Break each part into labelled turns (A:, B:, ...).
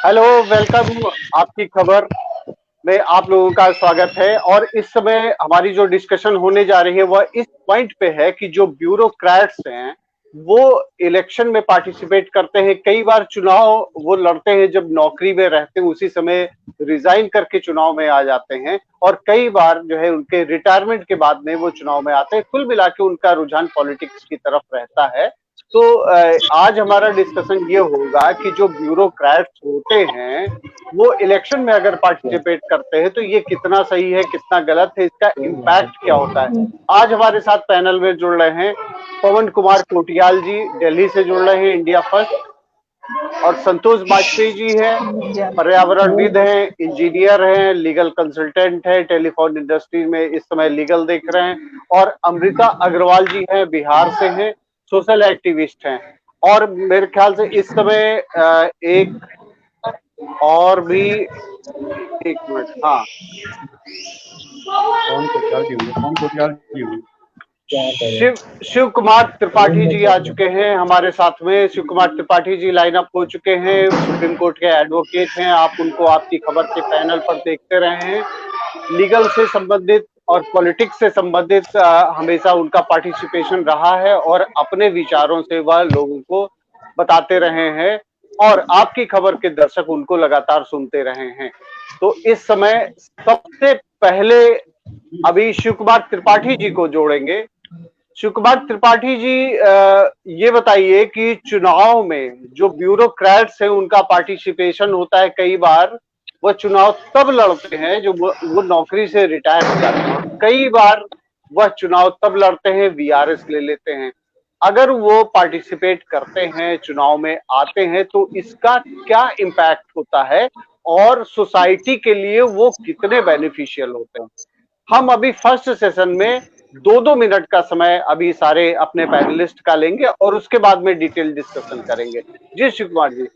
A: Hello, welcome. आपकी खबर में आप लोगों का स्वागत है। और इस समय हमारी जो डिस्कशन होने जा रही है वह इस पॉइंट पे है कि जो ब्यूरोक्रेट्स हैं वो इलेक्शन में पार्टिसिपेट करते हैं। कई बार चुनाव वो लड़ते हैं जब नौकरी में रहते हैं, उसी समय रिजाइन करके चुनाव में आ जाते हैं। और कई बार जो है उनके रिटायरमेंट के बाद में वो चुनाव में आते हैं। कुल मिला के उनका रुझान पॉलिटिक्स की तरफ रहता है। तो आज हमारा डिस्कशन ये होगा कि जो ब्यूरोक्रेट्स होते हैं वो इलेक्शन में अगर पार्टिसिपेट करते हैं तो ये कितना सही है, कितना गलत है, इसका इम्पैक्ट क्या होता है। आज हमारे साथ पैनल में जुड़ रहे हैं पवन कुमार कोटियाल जी, दिल्ली से जुड़ रहे हैं, इंडिया फर्स्ट। और संतोष बाजपेयी जी हैं, पर्यावरणविद हैं, इंजीनियर हैं, लीगल कंसल्टेंट हैं, टेलीफोन इंडस्ट्री में इस समय लीगल देख रहे हैं। और अमृता अग्रवाल जी हैं, बिहार से हैं, सोशल एक्टिविस्ट हैं। और मेरे ख्याल से इस समय एक और भी, एक मिनट, हाँ,
B: कौन कोटियाल जी हुए? कौन कोटियाल जी हुए?
A: शिव शिव कुमार त्रिपाठी जी आ चुके हैं हमारे साथ में। शिव कुमार त्रिपाठी जी लाइन अप हो चुके हैं, सुप्रीम कोर्ट के एडवोकेट हैं। आप उनको आपकी खबर के पैनल पर देखते रहे हैं। लीगल से संबंधित और पॉलिटिक्स से संबंधित हमेशा उनका पार्टिसिपेशन रहा है और अपने विचारों से वह लोगों को बताते रहे हैं। और आपकी खबर के दर्शक उनको लगातार सुनते रहे हैं। तो इस समय सबसे पहले अभी शिव कुमार त्रिपाठी जी को जोड़ेंगे। शिव कुमार त्रिपाठी जी, ये बताइए कि चुनाव में जो ब्यूरोक्रेट्स हैं उनका पार्टिसिपेशन होता है। कई बार वह चुनाव तब लड़ते हैं जो वो नौकरी से रिटायर हो जाते हैं, और कई बार वह चुनाव तब लड़ते हैं, वीआरएस ले लेते हैं। अगर वो पार्टिसिपेट करते हैं, चुनाव में आते हैं, तो इसका क्या इम्पैक्ट होता है और सोसाइटी के लिए वो कितने बेनिफिशियल होते हैं। हम अभी फर्स्ट सेशन में 2-2 मिनट का समय अभी सारे अपने पैनलिस्ट का लेंगे और उसके बाद में डिटेल डिस्कशन करेंगे। जी शिव कुमार जी।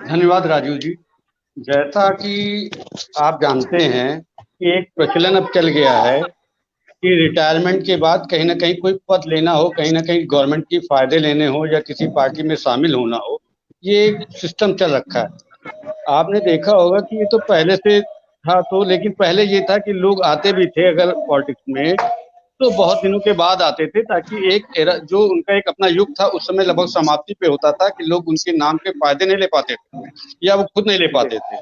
B: धन्यवाद राजू जी। जैसा कि आप जानते हैं कि एक प्रचलन अब चल गया है कि रिटायरमेंट के बाद कहीं ना कहीं कोई पद लेना हो, कहीं ना कहीं गवर्नमेंट की फायदे लेने हो या किसी पार्टी में शामिल होना हो, ये एक सिस्टम चल रखा है। आपने देखा होगा कि ये तो पहले से था, तो लेकिन पहले ये था कि लोग आते भी थे अगर पॉलिटिक्स में तो बहुत दिनों के बाद आते थे, ताकि एक एरा जो उनका एक अपना युग था उस समय लगभग समाप्ति पे होता था कि लोग उनके नाम के फायदे नहीं ले पाते थे या वो खुद नहीं ले
A: जी
B: पाते थे।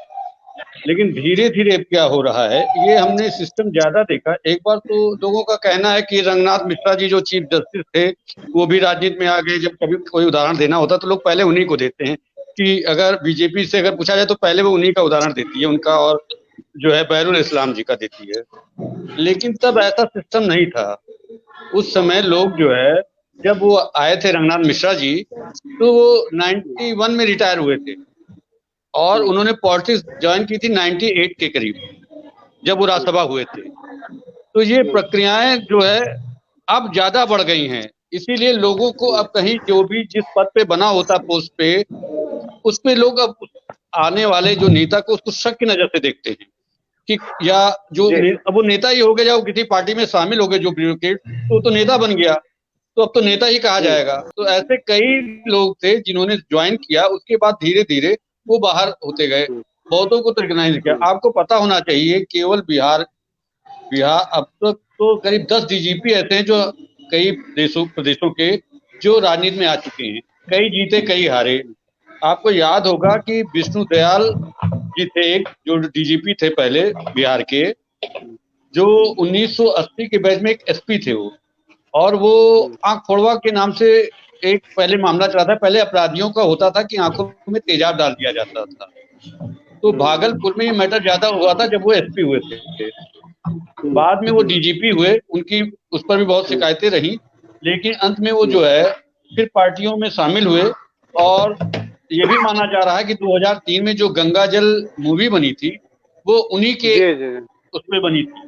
B: लेकिन धीरे धीरे अब क्या हो रहा है, ये हमने सिस्टम ज्यादा देखा। एक बार तो लोगों का कहना है कि रंगनाथ मिश्रा जी जो चीफ जस्टिस थे वो भी राजनीति में आ गए। जब कभी कोई उदाहरण देना होता तो लोग पहले उन्हीं को देते हैं कि अगर बीजेपी से अगर पूछा जाए तो पहले वो उन्हीं का उदाहरण देती है, उनका और जो है बैरुल इस्लाम जी का देती है। लेकिन तब ऐसा सिस्टम नहीं था। उस समय लोग जो है, जब वो आए थे रंगनाथ मिश्रा जी, तो वो 91 में रिटायर हुए थे और उन्होंने पॉलिटिक्स ज्वाइन की थी 98 के करीब, जब वो राज्यसभा हुए थे। तो ये प्रक्रियाएं जो है अब ज्यादा बढ़ गई हैं। इसीलिए लोगों को अब कहीं जो भी जिस पद पे बना होता पोस्ट पे, उस पे लोग अब आने वाले जो नेता को उसको शक की नजर से देखते हैं कि या
A: जी
B: अब वो नेता ही हो गया, या वो किसी पार्टी में शामिल हो गए जो ब्यूरोक्रेट, तो वो तो नेता बन गया, तो अब तो नेता ही कहा जाएगा। तो ऐसे कई लोग थे जिन्होंने ज्वाइन किया, उसके बाद धीरे धीरे वो बाहर होते गए। बहुतों को तो रिकग्नाइज किया। आपको पता होना चाहिए केवल बिहार बिहार अब तक तो करीब 10 डीजीपी ऐसे हैं जो कई प्रदेशों के जो राजनीति में आ चुके हैं। कई जीते कई हारे। आपको याद होगा कि विष्णु दयाल जी थे एक, जो डीजीपी थे पहले बिहार के, जो 1980 के बैच में एक एसपी थे वो। और वो आंख फोड़वा के नाम से एक पहले मामला चला था। पहले अपराधियों का होता था कि आंखों में तेजाब डाल दिया जाता था। तो भागलपुर में ये मैटर ज्यादा हुआ था जब वो एसपी हुए थे। बाद में वो डीजीपी हुए, उनकी उस पर भी बहुत शिकायतें रही, लेकिन अंत में वो जो है फिर पार्टियों में शामिल हुए। और ये भी माना जा रहा है कि 2003 में जो गंगा जल मूवी बनी थी वो उन्हीं के
A: जी जी।
B: उसमें बनी थी।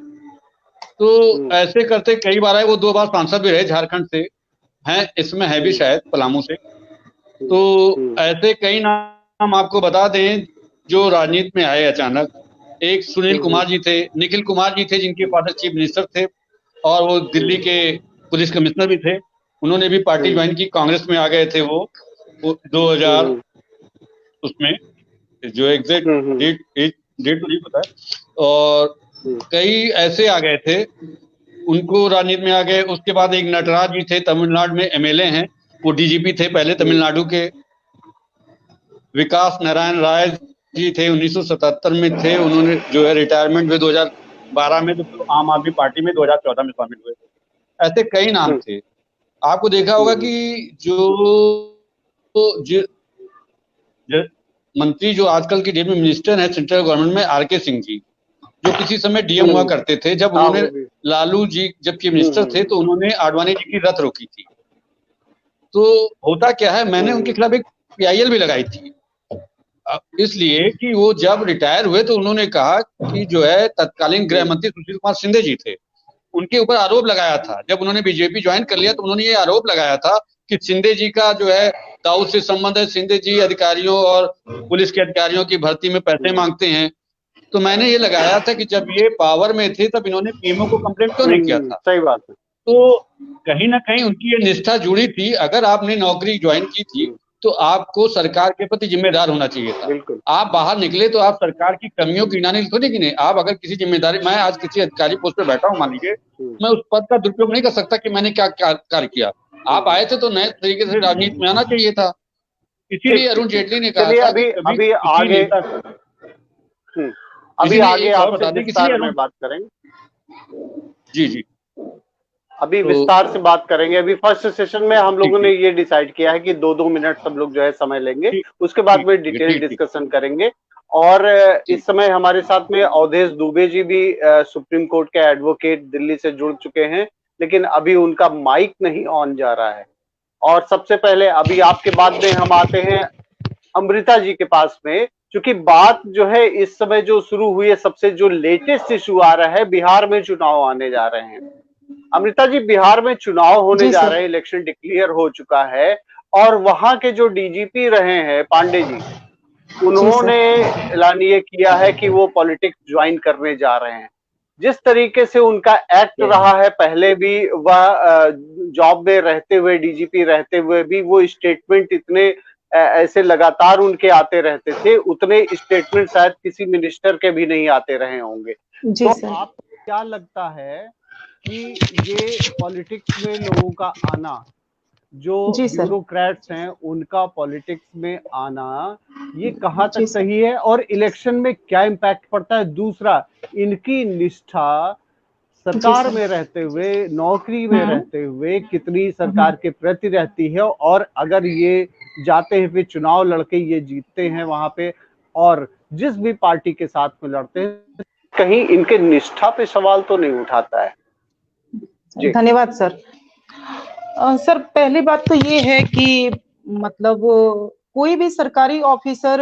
B: तो ऐसे करते कई बार आए। वो 2 बार सांसद भी रहे, झारखंड से हैं, इसमें है भी शायद पलामू से। तो ऐसे कई नाम आपको बता दें जो राजनीति में आए अचानक। एक सुनील कुमार जी थे, निखिल कुमार जी थे जिनके फादर चीफ मिनिस्टर थे और वो दिल्ली के पुलिस कमिश्नर भी थे। उन्होंने भी पार्टी ज्वाइन की, कांग्रेस में आ गए थे वो 2000 उसमें जो एग्जैक्ट डेट तो नहीं पता है। और कई ऐसे आ गए थे, उनको राजनीति में आ गए। उसके बाद एक नटराज जी थे, तमिलनाडु में एमएलए हैं, वो डीजीपी थे पहले तमिलनाडु के। विकास नारायण राय जी थे, 1977 में थे, उन्होंने जो है रिटायरमेंट में 2012 में, तो आम आदमी पार्टी में 2014 में शामिल हुए। ऐसे कई नाम थे। आपको देखा होगा कि मंत्री जो आजकल की डेट में मिनिस्टर है सेंट्रल गवर्नमेंट में, आरके सिंह जी, जो किसी समय डीएम हुआ करते थे, जब उन्होंने लालू जी जबकि मिनिस्टर थे तो उन्होंने आडवाणी जी की रथ रोकी थी। तो होता क्या है, मैंने उनके खिलाफ एक पीआईएल भी लगाई थी, इसलिए कि वो जब रिटायर हुए तो उन्होंने कहा कि जो है तत्कालीन गृह मंत्री सुशील कुमार शिंदे जी थे, उनके ऊपर आरोप लगाया था। जब उन्होंने बीजेपी ज्वाइन कर लिया तो उन्होंने ये आरोप लगाया था कि शिंदे जी का जो है दाऊद से संबंध है, शिंदे जी अधिकारियों और पुलिस के अधिकारियों की भर्ती में पैसे मांगते हैं। तो मैंने ये लगाया था कि जब ये पावर में थे तब इन्होंने पीएमओ को कंप्लेंट क्यों नहीं किया था।
A: सही बात है।
B: तो कहीं ना कहीं उनकी ये निष्ठा जुड़ी थी। अगर आपने नौकरी ज्वाइन की थी तो आपको सरकार के प्रति जिम्मेदार होना चाहिए था। आप बाहर निकले तो आप सरकार की कमियों की गिनाने थोड़ी कि नहीं। आप अगर किसी जिम्मेदारी, मैं आज किसी अधिकारी पोस्ट पे बैठा हूँ मान लीजिए, मैं उस पद का दुरुपयोग नहीं कर सकता कि मैंने क्या कार्य किया। आप आए थे तो नए तरीके से राजनीति में आना चाहिए था। इसीलिए अरुण जेटली ने कहा था कि
A: अभी आगे आपसे विस्तार में बात करेंगे।
B: जी
A: अभी विस्तार से बात करेंगे। अभी फर्स्ट सेशन में हम लोगों ने ये डिसाइड किया है कि 2-2 मिनट सब लोग जो है समय लेंगे, उसके बाद में डिटेल डिस्कशन करेंगे। और इस समय हमारे साथ में अवधेश दुबे जी भी सुप्रीम कोर्ट के एडवोकेट दिल्ली से जुड़ चुके हैं, लेकिन अभी उनका माइक नहीं ऑन जा रहा है। और सबसे पहले अभी आपके बाद में हम आते हैं अमृता जी के पास में, क्योंकि बात जो है इस समय जो शुरू हुई है, सबसे जो लेटेस्ट इशू आ रहा है, बिहार में चुनाव आने जा रहे हैं। अमृता जी, बिहार में चुनाव होने जा रहे हैं, इलेक्शन डिक्लेयर हो चुका है, और वहां के जो डीजीपी रहे हैं पांडे जी, उन्होंने ऐलान ये किया है कि वो पॉलिटिक्स ज्वाइन करने जा रहे हैं। जिस तरीके से उनका एक्ट रहा है, पहले भी वह जॉब में रहते हुए, डीजीपी रहते हुए भी वो स्टेटमेंट इतने ऐसे लगातार उनके आते रहते थे, उतने स्टेटमेंट शायद किसी मिनिस्टर के भी नहीं आते रहे होंगे। तो आपको क्या लगता है कि ये पॉलिटिक्स में लोगों का आना, जो ब्यूरोक्रेट्स हैं उनका पॉलिटिक्स में आना, ये कहाँ तक सही है और इलेक्शन में क्या इम्पैक्ट पड़ता है? दूसरा, इनकी निष्ठा सरकार में रहते हुए, नौकरी में रहते हुए कितनी सरकार के प्रति रहती है, और अगर ये जाते हुए चुनाव लड़के ये जीतते हैं वहां पे और जिस भी पार्टी के साथ में लड़ते हैं, कहीं इनके निष्ठा पे सवाल तो नहीं उठाता है?
C: धन्यवाद सर। सर, पहली बात तो ये है कि मतलब कोई भी सरकारी ऑफिसर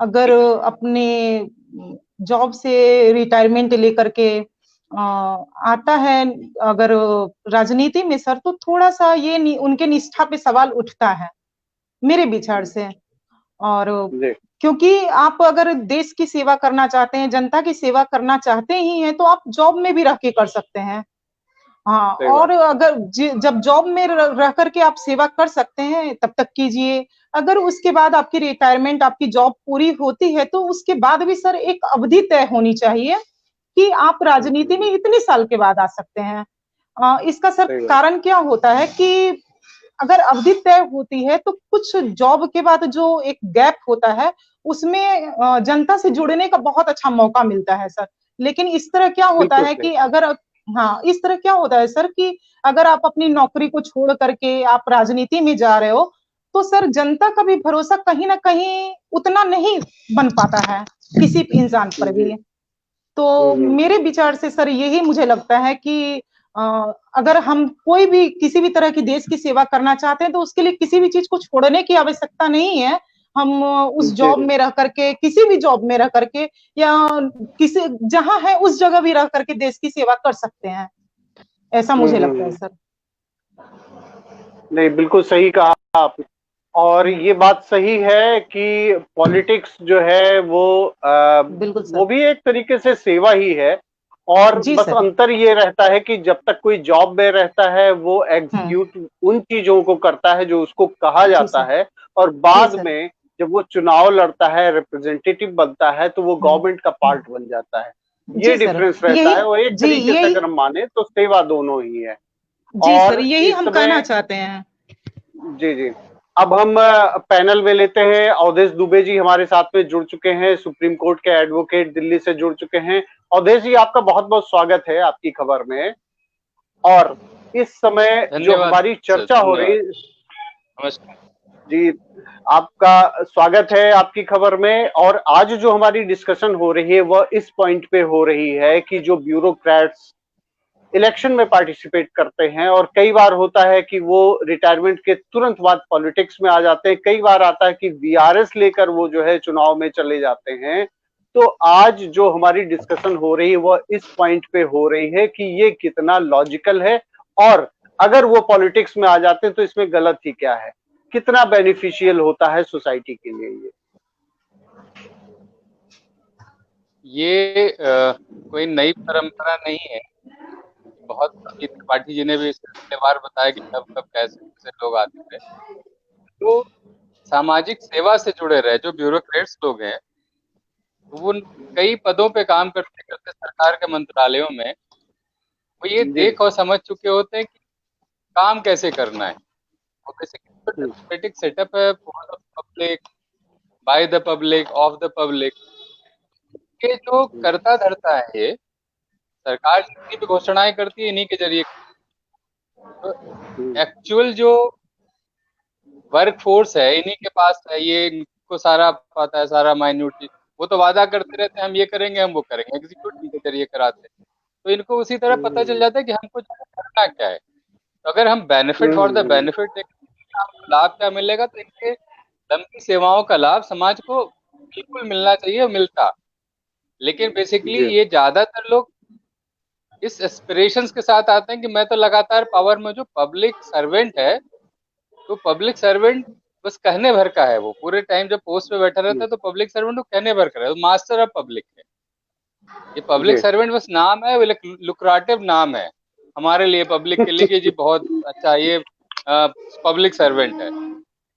C: अगर अपने जॉब से रिटायरमेंट लेकर के आता है अगर राजनीति में सर, तो थोड़ा सा ये उनके निष्ठा पे सवाल उठता है मेरे विचार से। और क्योंकि आप अगर देश की सेवा करना चाहते हैं, जनता की सेवा करना चाहते ही हैं, तो आप जॉब में भी रह के कर सकते हैं। हाँ, और अगर जब जॉब में रह करके आप सेवा कर सकते हैं तब तक कीजिए। अगर उसके बाद आपकी रिटायरमेंट, आपकी जॉब पूरी होती है, तो उसके बाद भी सर एक अवधि तय होनी चाहिए कि आप राजनीति में इतने साल के बाद आ सकते हैं। इसका सर कारण क्या होता है कि अगर अवधि तय होती है तो कुछ जॉब के बाद जो एक गैप होता है उसमें जनता से जुड़ने का बहुत अच्छा मौका मिलता है सर। लेकिन इस तरह क्या होता है कि अगर इस तरह क्या होता है सर कि अगर आप अपनी नौकरी को छोड़ करके आप राजनीति में जा रहे हो, तो सर जनता का भी भरोसा कहीं ना कहीं उतना नहीं बन पाता है किसी इंसान पर भी। तो मेरे विचार से सर यही मुझे लगता है कि अगर हम कोई भी किसी भी तरह की देश की सेवा करना चाहते हैं तो उसके लिए किसी भी चीज को छोड़ने की आवश्यकता नहीं है। हम उस जॉब में रह करके, किसी भी जॉब में रह करके, या किसी जहां है उस जगह भी रह करके देश की सेवा कर सकते हैं, ऐसा मुझे लगता है सर।
A: नहीं, बिल्कुल सही कहा आपने। और ये बात सही है कि पॉलिटिक्स जो है वो भी एक तरीके से सेवा ही है। और बस अंतर ये रहता है कि जब तक कोई जॉब में रहता है वो एग्जीक्यूट उन चीजों को करता है जो उसको कहा जाता है, और बाद में जब वो चुनाव लड़ता है, रिप्रेजेंटेटिव बनता है, तो वो गवर्नमेंट का पार्ट बन जाता है। ये डिफरेंस रहता है, और एक तरीके से अगर हम माने तो सेवा दोनों ही है।
C: जी सर, यही हम कहना चाहते हैं।
A: जी जी। अब हम पैनल में लेते हैं, अवधेश दुबे जी हमारे साथ में जुड़ चुके हैं, सुप्रीम कोर्ट के एडवोकेट दिल्ली से जुड़ चुके हैं। अवधेश जी, आपका बहुत बहुत स्वागत है आपकी खबर में। और इस समय जो हमारी चर्चा हो रही, जी आपका स्वागत है आपकी खबर में। और आज जो हमारी डिस्कशन हो रही है वह इस पॉइंट पे हो रही है कि जो ब्यूरोक्रेट्स इलेक्शन में पार्टिसिपेट करते हैं, और कई बार होता है कि वो रिटायरमेंट के तुरंत बाद पॉलिटिक्स में आ जाते हैं, कई बार आता है कि वीआरएस लेकर वो जो है चुनाव में चले जाते हैं। तो आज जो हमारी डिस्कशन हो रही है वह इस पॉइंट पे हो रही है कि ये कितना लॉजिकल है, और अगर वो पॉलिटिक्स में आ जाते हैं तो इसमें गलत ही क्या है, कितना बेनिफिशियल होता है सोसाइटी के लिए
D: ये कोई नई परंपरा नहीं है। बहुत त्रिपाठी जी ने भी इसके बार बताया कि कब कब कैसे कैसे लोग आते थे। तो सामाजिक सेवा से जुड़े रहे जो ब्यूरोक्रेट्स लोग हैं, वो कई पदों पे काम करते करते सरकार के मंत्रालयों में वो ये देख और समझ चुके होते हैं कि काम कैसे करना है। वो बेसिकली डेमोक्रेटिक सेटअप है, for the public, by the public, of the public. ये जो करता धरता है, ये सरकार जितनी भी घोषणाएं करती है इन्हीं के जरिए। तो एक्चुअल जो वर्क फोर्स है इन्हीं के पास है, ये इनको सारा पता है, सारा माइन्यूट। वो तो वादा करते रहते हैं हम ये करेंगे हम वो करेंगे, एग्जीक्यूटिव के जरिए कराते हैं। तो इनको उसी तरह पता चल जाता है कि हमको करना क्या है। तो अगर हम बेनिफिट फॉर द बेनिफिट देखें, लाभ क्या मिलेगा, तो इनके लंबी सेवाओं का लाभ समाज को बिल्कुल मिलना चाहिए, मिलता। लेकिन बेसिकली ये ज्यादातर लोग इस एस्पिरेशंस के साथ आते हैं कि मैं तो लगातार पावर में, जो पब्लिक सर्वेंट है, तो पब्लिक सर्वेंट बस कहने भर का है। वो पूरे टाइम जब पोस्ट पे बैठा रहता है तो पब्लिक सर्वेंट वो कहने भर का है, मास्टर ऑफ पब्लिक है। ये पब्लिक सर्वेंट बस नाम है, लुक्राटिव नाम है हमारे लिए, पब्लिक के लिए कि जी बहुत अच्छा ये पब्लिक सर्वेंट है।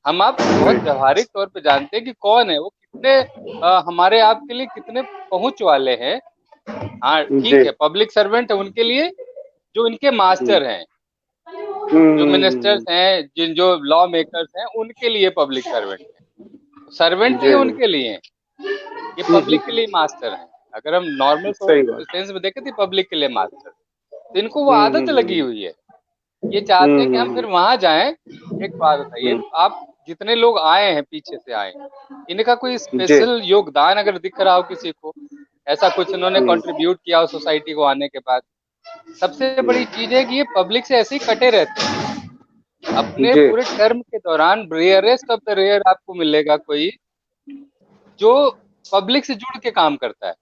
D: हम आप बहुत व्यवहारिक तौर पे जानते हैं कि कौन है वो, कितने हमारे आपके लिए कितने पहुंच वाले हैं। हाँ ठीक है, पब्लिक सर्वेंट है उनके लिए जो इनके मास्टर हैं, जो मिनिस्टर्स हैं, जिन जो लॉ मेकर्स हैं, उनके लिए पब्लिक सर्वेंट है। सर्वेंट नहीं उनके लिए, ये पब्लिक के लिए मास्टर हैं। अगर हम नॉर्मल सेंस में देखें तो पब्लिक के लिए मास्टर, तो इनको वो आदत लगी हुई है। ये चाहते हैं कि हम फिर वहां जाएं। एक बात बताइए, आप जितने लोग आए हैं पीछे से आए, इनका कोई स्पेशल योगदान अगर दिख रहा हो किसी को, ऐसा कुछ इन्होंने कंट्रीब्यूट किया हो सोसाइटी को आने के बाद, सबसे बड़ी चीज है कि ये पब्लिक से ऐसे ही कटे रहते हैं अपने पूरे टर्म के दौरान। रेयरेस्ट ऑफ द रेयर आपको मिलेगा कोई जो पब्लिक से जुड़ के काम करता है।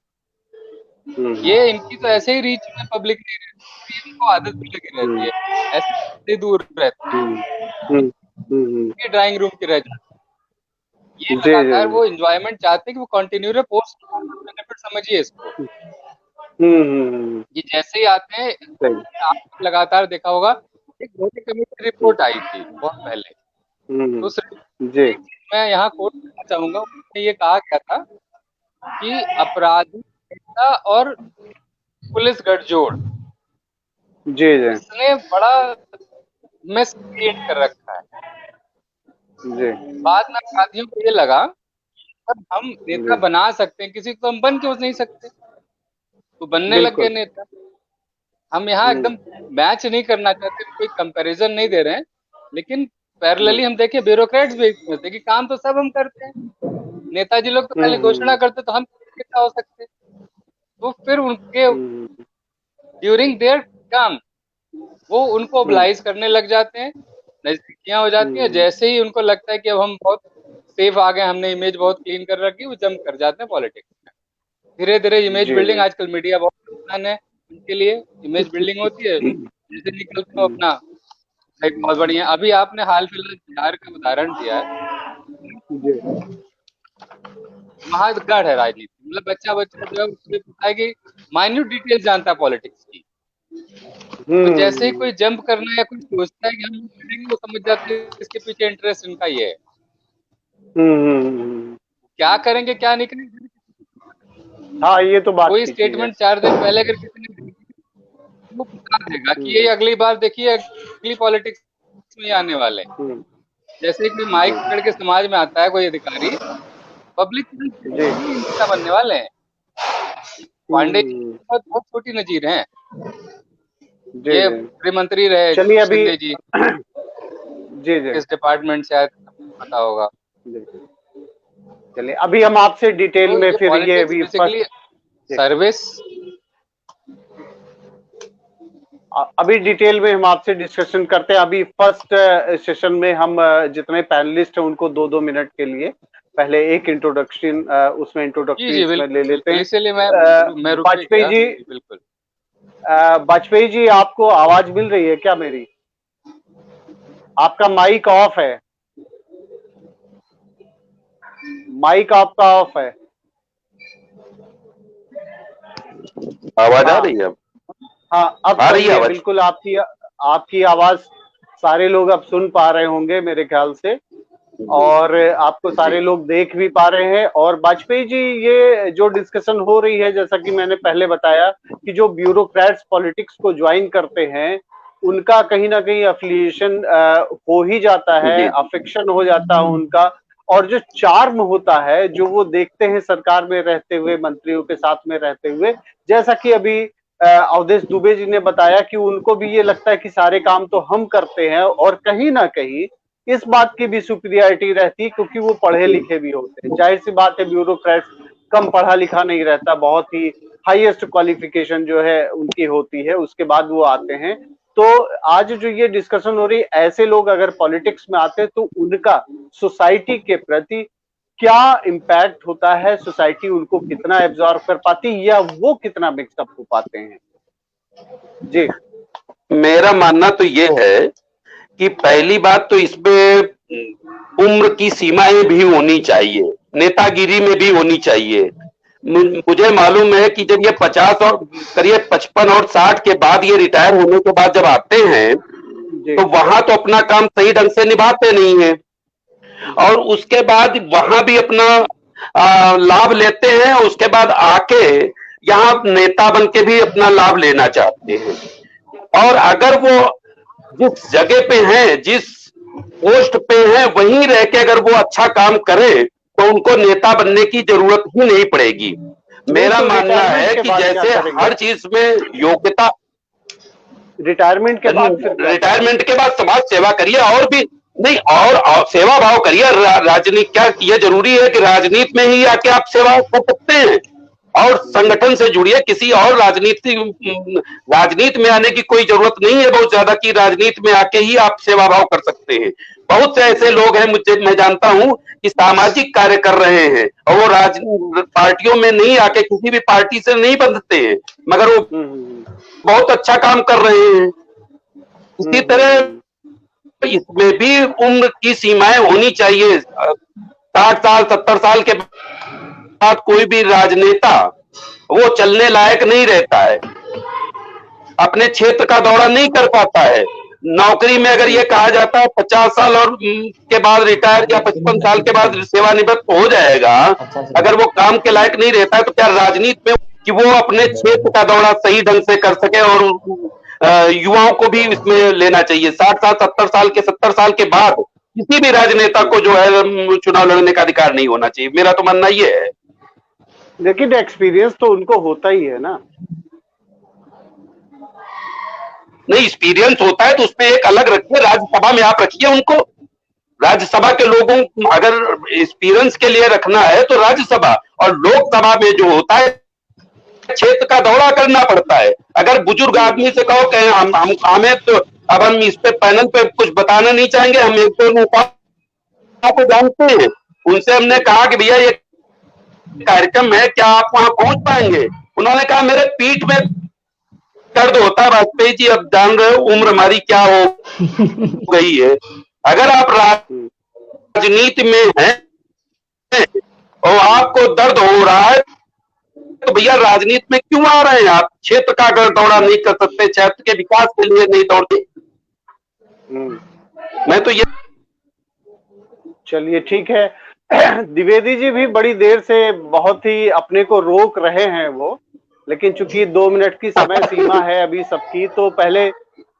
D: ये इनकी तो ऐसे ही रीच में पब्लिक नहीं रहती, इनको आदत भी लगी रहती है, ऐसे दूर रहते हैं, ड्राइंग रूम के रह जाते हैं। ये लगातार वो एंजॉयमेंट चाहते हैं कि वो कंटिन्यू रहे, पोस्ट बेनिफिट समझिए इसको। ये जैसे ही आते हैं, आपने लगातार देखा होगा, एक मोदी कमेटी रिपोर्ट आई थी बहुत पहले, उस मैं यहाँ कोट करना चाहूंगा। उसमें ये कहा गया था कि अपराधी और पुलिस गठजोड़ इसने बड़ा मेस क्रिएट कर रखा है। बाद में अपराधियों को ये लगा हम नेता बना सकते हैं किसी को, हम बन क्यों नहीं सकते, तो बनने लग गए नेता। हम यहाँ एकदम मैच नहीं करना चाहते, कोई कंपैरिजन नहीं दे रहे हैं, लेकिन पैरेलली हम देखें ब्यूरोक्रेट्स भी होते कि काम तो सब हम करते हैं। नेताजी लोग तो पहले घोषणा करते तो हम कितना हो सकते, तो फिर उनके ड्यूरिंग देयर काम वो उनको ओबलाइज करने लग जाते हैं, नजदीकियां हो जाती हैं। जैसे ही उनको लगता है कि अब हम बहुत सेफ आ गए, हमने इमेज बहुत क्लीन कर रखी, वो जंप कर जाते हैं पॉलिटिक्स में। धीरे धीरे इमेज बिल्डिंग, आजकल मीडिया बहुत आसान है उनके लिए, इमेज बिल्डिंग होती है, जैसे निकलते हो अपना एक बहुत बढ़िया। अभी आपने हाल फिलहाल बिहार का उदाहरण दिया है, महागढ़ है राजनीति, मतलब बच्चा जो है उसमें पता है कि माइन्यूट डिटेल्स जानता है पॉलिटिक्स की। तो जैसे ही कोई जंप करना या कोई सोचता है कि हम करेंगे, वो समझ जाते हैं इसके पीछे इंटरेस्ट इनका ये है। क्या करेंगे क्या नहीं करेंगे,
A: हाँ ये तो बात
D: कोई
A: की चीज है।
D: स्टेटमेंट 4 दिन पहले अगर किसी ने दी, वो बता देगा कि ये अगली बार देखिए अगली पॉलिटिक्स में आने वाले हैं। जैसे ही कोई माइक पकड़ के समाज में आता है कोई अधिकारी, पब्लिक
A: जी
D: नेता बनने वाले हैं। पांडे जी बहुत बहुत छोटी नजीर हैं,
A: जी
D: ये
A: जी
D: गृह मंत्री रहे
A: चलिए अभी
D: शिंदे जी,
A: जी जी
D: इस डिपार्टमेंट शायद पता होगा।
A: जी चलिए अभी हम आपसे डिटेल
D: तो
A: में
D: ये
A: फिर ये
D: पॉलिटिक्स
A: अभी
D: बेसिकली सर्विस,
A: अभी डिटेल में हम आपसे डिस्कशन करते हैं। अभी फर्स्ट सेशन में हम जितने पैनलिस्ट हैं उनको 2-2 मिनट के लिए पहले एक इंट्रोडक्शन उसमें
D: जी
A: इंट्रोडक्टरी
D: जी
A: इसमें ले लेते
D: बिल्कुल,
A: हैं।
D: इसीलिए मैं रुक भी
A: वाजपेयी
D: गया
A: जी,
D: जी, बिल्कुल।
A: वाजपेयी जी आपको आवाज मिल रही है क्या मेरी? आपका माइक ऑफ है, माइक आपका ऑफ है।
E: आवाज आ रही है अब?
A: हाँ अब
E: आ रही
A: सही
E: है
A: है,
E: आवाज?
A: बिल्कुल आपकी आपकी आवाज सारे लोग अब सुन पा रहे होंगे मेरे ख्याल से, और आपको सारे लोग देख भी पा रहे हैं। और वाजपेयी जी ये जो डिस्कशन हो रही है, जैसा कि मैंने पहले बताया कि जो ब्यूरोक्रेट्स पॉलिटिक्स को ज्वाइन करते हैं उनका कहीं ना कहीं अफिलिएशन हो ही जाता है, अफेक्शन हो जाता है उनका, और जो चार्म होता है जो वो देखते हैं सरकार में रहते हुए, मंत्रियों के साथ में रहते हुए, जैसा कि अभी अवधेश दुबे जी ने बताया कि उनको भी ये लगता है कि सारे काम तो हम करते हैं, और कहीं ना कहीं इस बात की भी सुपीरियरिटी रहती है क्योंकि वो पढ़े लिखे भी होते हैं। जाहिर सी बात है ब्यूरोक्रेट्स कम पढ़ा लिखा नहीं रहता, बहुत ही हाईएस्ट क्वालिफिकेशन जो है उनकी होती है, उसके बाद वो आते हैं। तो आज जो ये डिस्कशन हो रही है, ऐसे लोग अगर पॉलिटिक्स में आते हैं तो उनका सोसाइटी के प्रति क्या इम्पैक्ट होता है, सोसाइटी उनको कितना एब्जॉर्ब कर पाती है या वो कितना मिक्सअप हो पाते हैं। जी
E: मेरा मानना तो ये है कि पहली बात तो इसमें उम्र की सीमाएं भी होनी चाहिए, नेतागिरी में भी होनी चाहिए। मुझे मालूम है कि जब ये 50 और करीब 55 और 60 के बाद ये रिटायर होने के बाद जब आते हैं तो वहां तो अपना काम सही ढंग से निभाते नहीं है, और उसके बाद वहां भी अपना लाभ लेते हैं, उसके बाद आके यहाँ नेता बन के भी अपना लाभ लेना चाहते हैं। और अगर वो जिस जगह पे हैं, जिस पोस्ट पे हैं, वहीं रह के अगर वो अच्छा काम करे तो उनको नेता बनने की जरूरत ही नहीं पड़ेगी। मेरा मानना है कि जैसे हर चीज में योग्यता,
A: रिटायरमेंट के बाद
E: समाज सेवा करिए, और भी नहीं, और सेवा भाव करिए। राजनीति क्या ये जरूरी है कि राजनीति में ही आके आप सेवा कर सकते हैं? और संगठन से जुड़िए, किसी और राजनीति में आने की कोई जरूरत नहीं है बहुत ज्यादा कि राजनीति में आके ही आप सेवा भाव कर सकते हैं। बहुत से ऐसे लोग हैं, मैं जानता हूं कि सामाजिक कार्य कर रहे हैं और वो पार्टियों में नहीं आके किसी भी पार्टी से नहीं बंधते हैं, मगर वो बहुत अच्छा काम कर रहे हैं। इसी तरह इसमें भी उम्र की सीमाएं होनी चाहिए। 60 साल 70 साल के बाद कोई भी राजनेता वो चलने लायक नहीं रहता है, अपने क्षेत्र का दौरा नहीं कर पाता है। नौकरी में अगर ये कहा जाता है 50 साल और के बाद रिटायर या 55 साल के बाद सेवानिवृत्त हो जाएगा, अगर वो काम के लायक नहीं रहता है तो क्या राजनीति में कि वो अपने क्षेत्र का दौरा सही ढंग से कर सके? और युवाओं को भी इसमें लेना चाहिए। 60 साल 70 साल के बाद किसी भी राजनेता को जो है चुनाव लड़ने का अधिकार नहीं होना चाहिए। मेरा तो मानना ये है।
A: लेकिन एक्सपीरियंस तो उनको होता ही है ना।
E: नहीं, एक्सपीरियंस होता है तो उसमें एक अलग रखिए, राज्यसभा में आप रखिए उनको। राज्यसभा के लोगों अगर एक्सपीरियंस के लिए रखना है तो राज्यसभा, और लोकसभा में जो होता है क्षेत्र का दौरा करना पड़ता है। अगर बुजुर्ग आदमी से कहो कि हमें तो अब हम इस पे पैनल पे कुछ बताना नहीं चाहेंगे, हम एक तो नेताओं को जानते हैं, उनसे हमने कहा कि भैया ये कार्यक्रम है, क्या आप वहां पहुंच पाएंगे? उन्होंने कहा मेरे पीठ में दर्द होता है। वाजपेयी जी अब जान रहे हो उम्र हमारी क्या हो गई है। अगर आप राजनीति में हैं और आपको दर्द हो रहा है तो भैया राजनीति में क्यों आ रहे हैं आप? क्षेत्र का अगर दौरा नहीं कर सकते, क्षेत्र के विकास के लिए नहीं दौड़ते, मैं तो ये।
A: चलिए ठीक है, द्विवेदी जी भी बड़ी देर से बहुत ही अपने को रोक रहे हैं वो, लेकिन चूंकि 2 मिनट की समय सीमा है अभी सबकी, तो पहले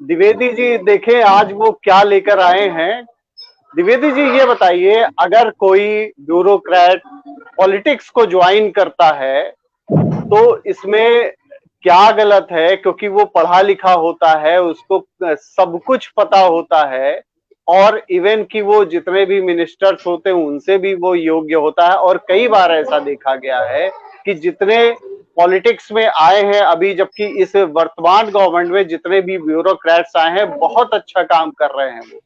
A: द्विवेदी जी देखें आज वो क्या लेकर आए हैं। द्विवेदी जी ये बताइए, अगर कोई ब्यूरोक्रेट पॉलिटिक्स को ज्वाइन करता है तो इसमें क्या गलत है, क्योंकि वो पढ़ा लिखा होता है, उसको सब कुछ पता होता है, और इवन कि वो जितने भी मिनिस्टर्स होते हैं उनसे भी वो योग्य होता है। और कई बार ऐसा देखा गया है कि जितने पॉलिटिक्स में आए हैं अभी, जबकि इस वर्तमान गवर्नमेंट में जितने भी ब्यूरोक्रेट्स आए हैं बहुत अच्छा काम कर रहे हैं वो।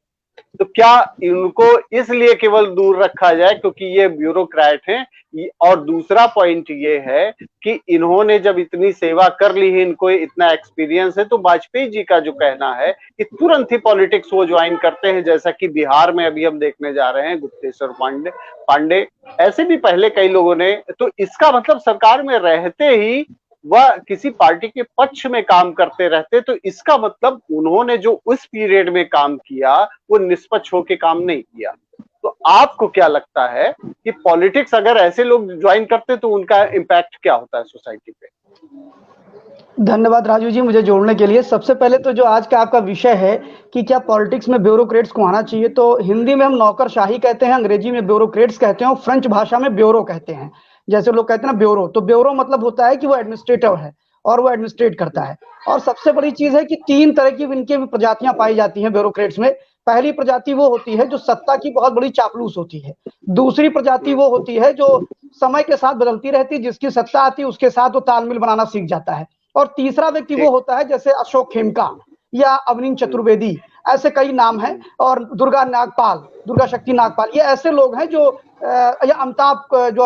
A: तो क्या इनको इसलिए केवल दूर रखा जाए क्योंकि ये ब्यूरोक्रेट हैं? और दूसरा पॉइंट ये है कि इन्होंने जब इतनी सेवा कर ली है, इनको इतना एक्सपीरियंस है, तो वाजपेयी जी का जो कहना है कि तुरंत ही पॉलिटिक्स वो ज्वाइन करते हैं, जैसा कि बिहार में अभी हम देखने जा रहे हैं गुप्तेश्वर पांडे, ऐसे भी पहले कई लोगों ने। तो इसका मतलब सरकार में रहते ही वह किसी पार्टी के पक्ष में काम करते रहते, तो इसका मतलब उन्होंने जो उस पीरियड में काम किया वो निष्पक्ष होकर काम नहीं किया। तो आपको क्या लगता है कि पॉलिटिक्स अगर ऐसे लोग ज्वाइन करते तो उनका इम्पैक्ट क्या होता है सोसाइटी पे?
F: धन्यवाद राजू जी मुझे जोड़ने के लिए। सबसे पहले तो जो आज का आपका विषय है कि क्या पॉलिटिक्स में ब्यूरोक्रेट्स को आना चाहिए, तो हिंदी में हम नौकरशाही कहते हैं, अंग्रेजी में ब्यूरोक्रेट्स कहते हैं और फ्रेंच भाषा में ब्यूरो कहते हैं। जैसे लोग कहते हैं ना ब्यूरो, तो ब्यूरो मतलब होता है कि वो एडमिनिस्ट्रेटर है और वो एडमिनिस्ट्रेट करता है। और सबसे बड़ी चीज है कि 3 तरह की इनके भी प्रजातियां पाई जाती हैं ब्यूरोक्रेट्स में। पहली प्रजाति वो होती है जो सत्ता की बहुत बड़ी चापलूस होती है। दूसरी प्रजाति वो होती है जो समय के साथ बदलती रहती है, जिसकी सत्ता आती है उसके साथ वो तालमेल बनाना सीख जाता है। और तीसरा व्यक्ति वो होता है जैसे अशोक खेमका या अवनीश चतुर्वेदी, ऐसे कई नाम हैं, और दुर्गा शक्ति नागपाल, ये ऐसे लोग हैं जो या अमिताभ, जो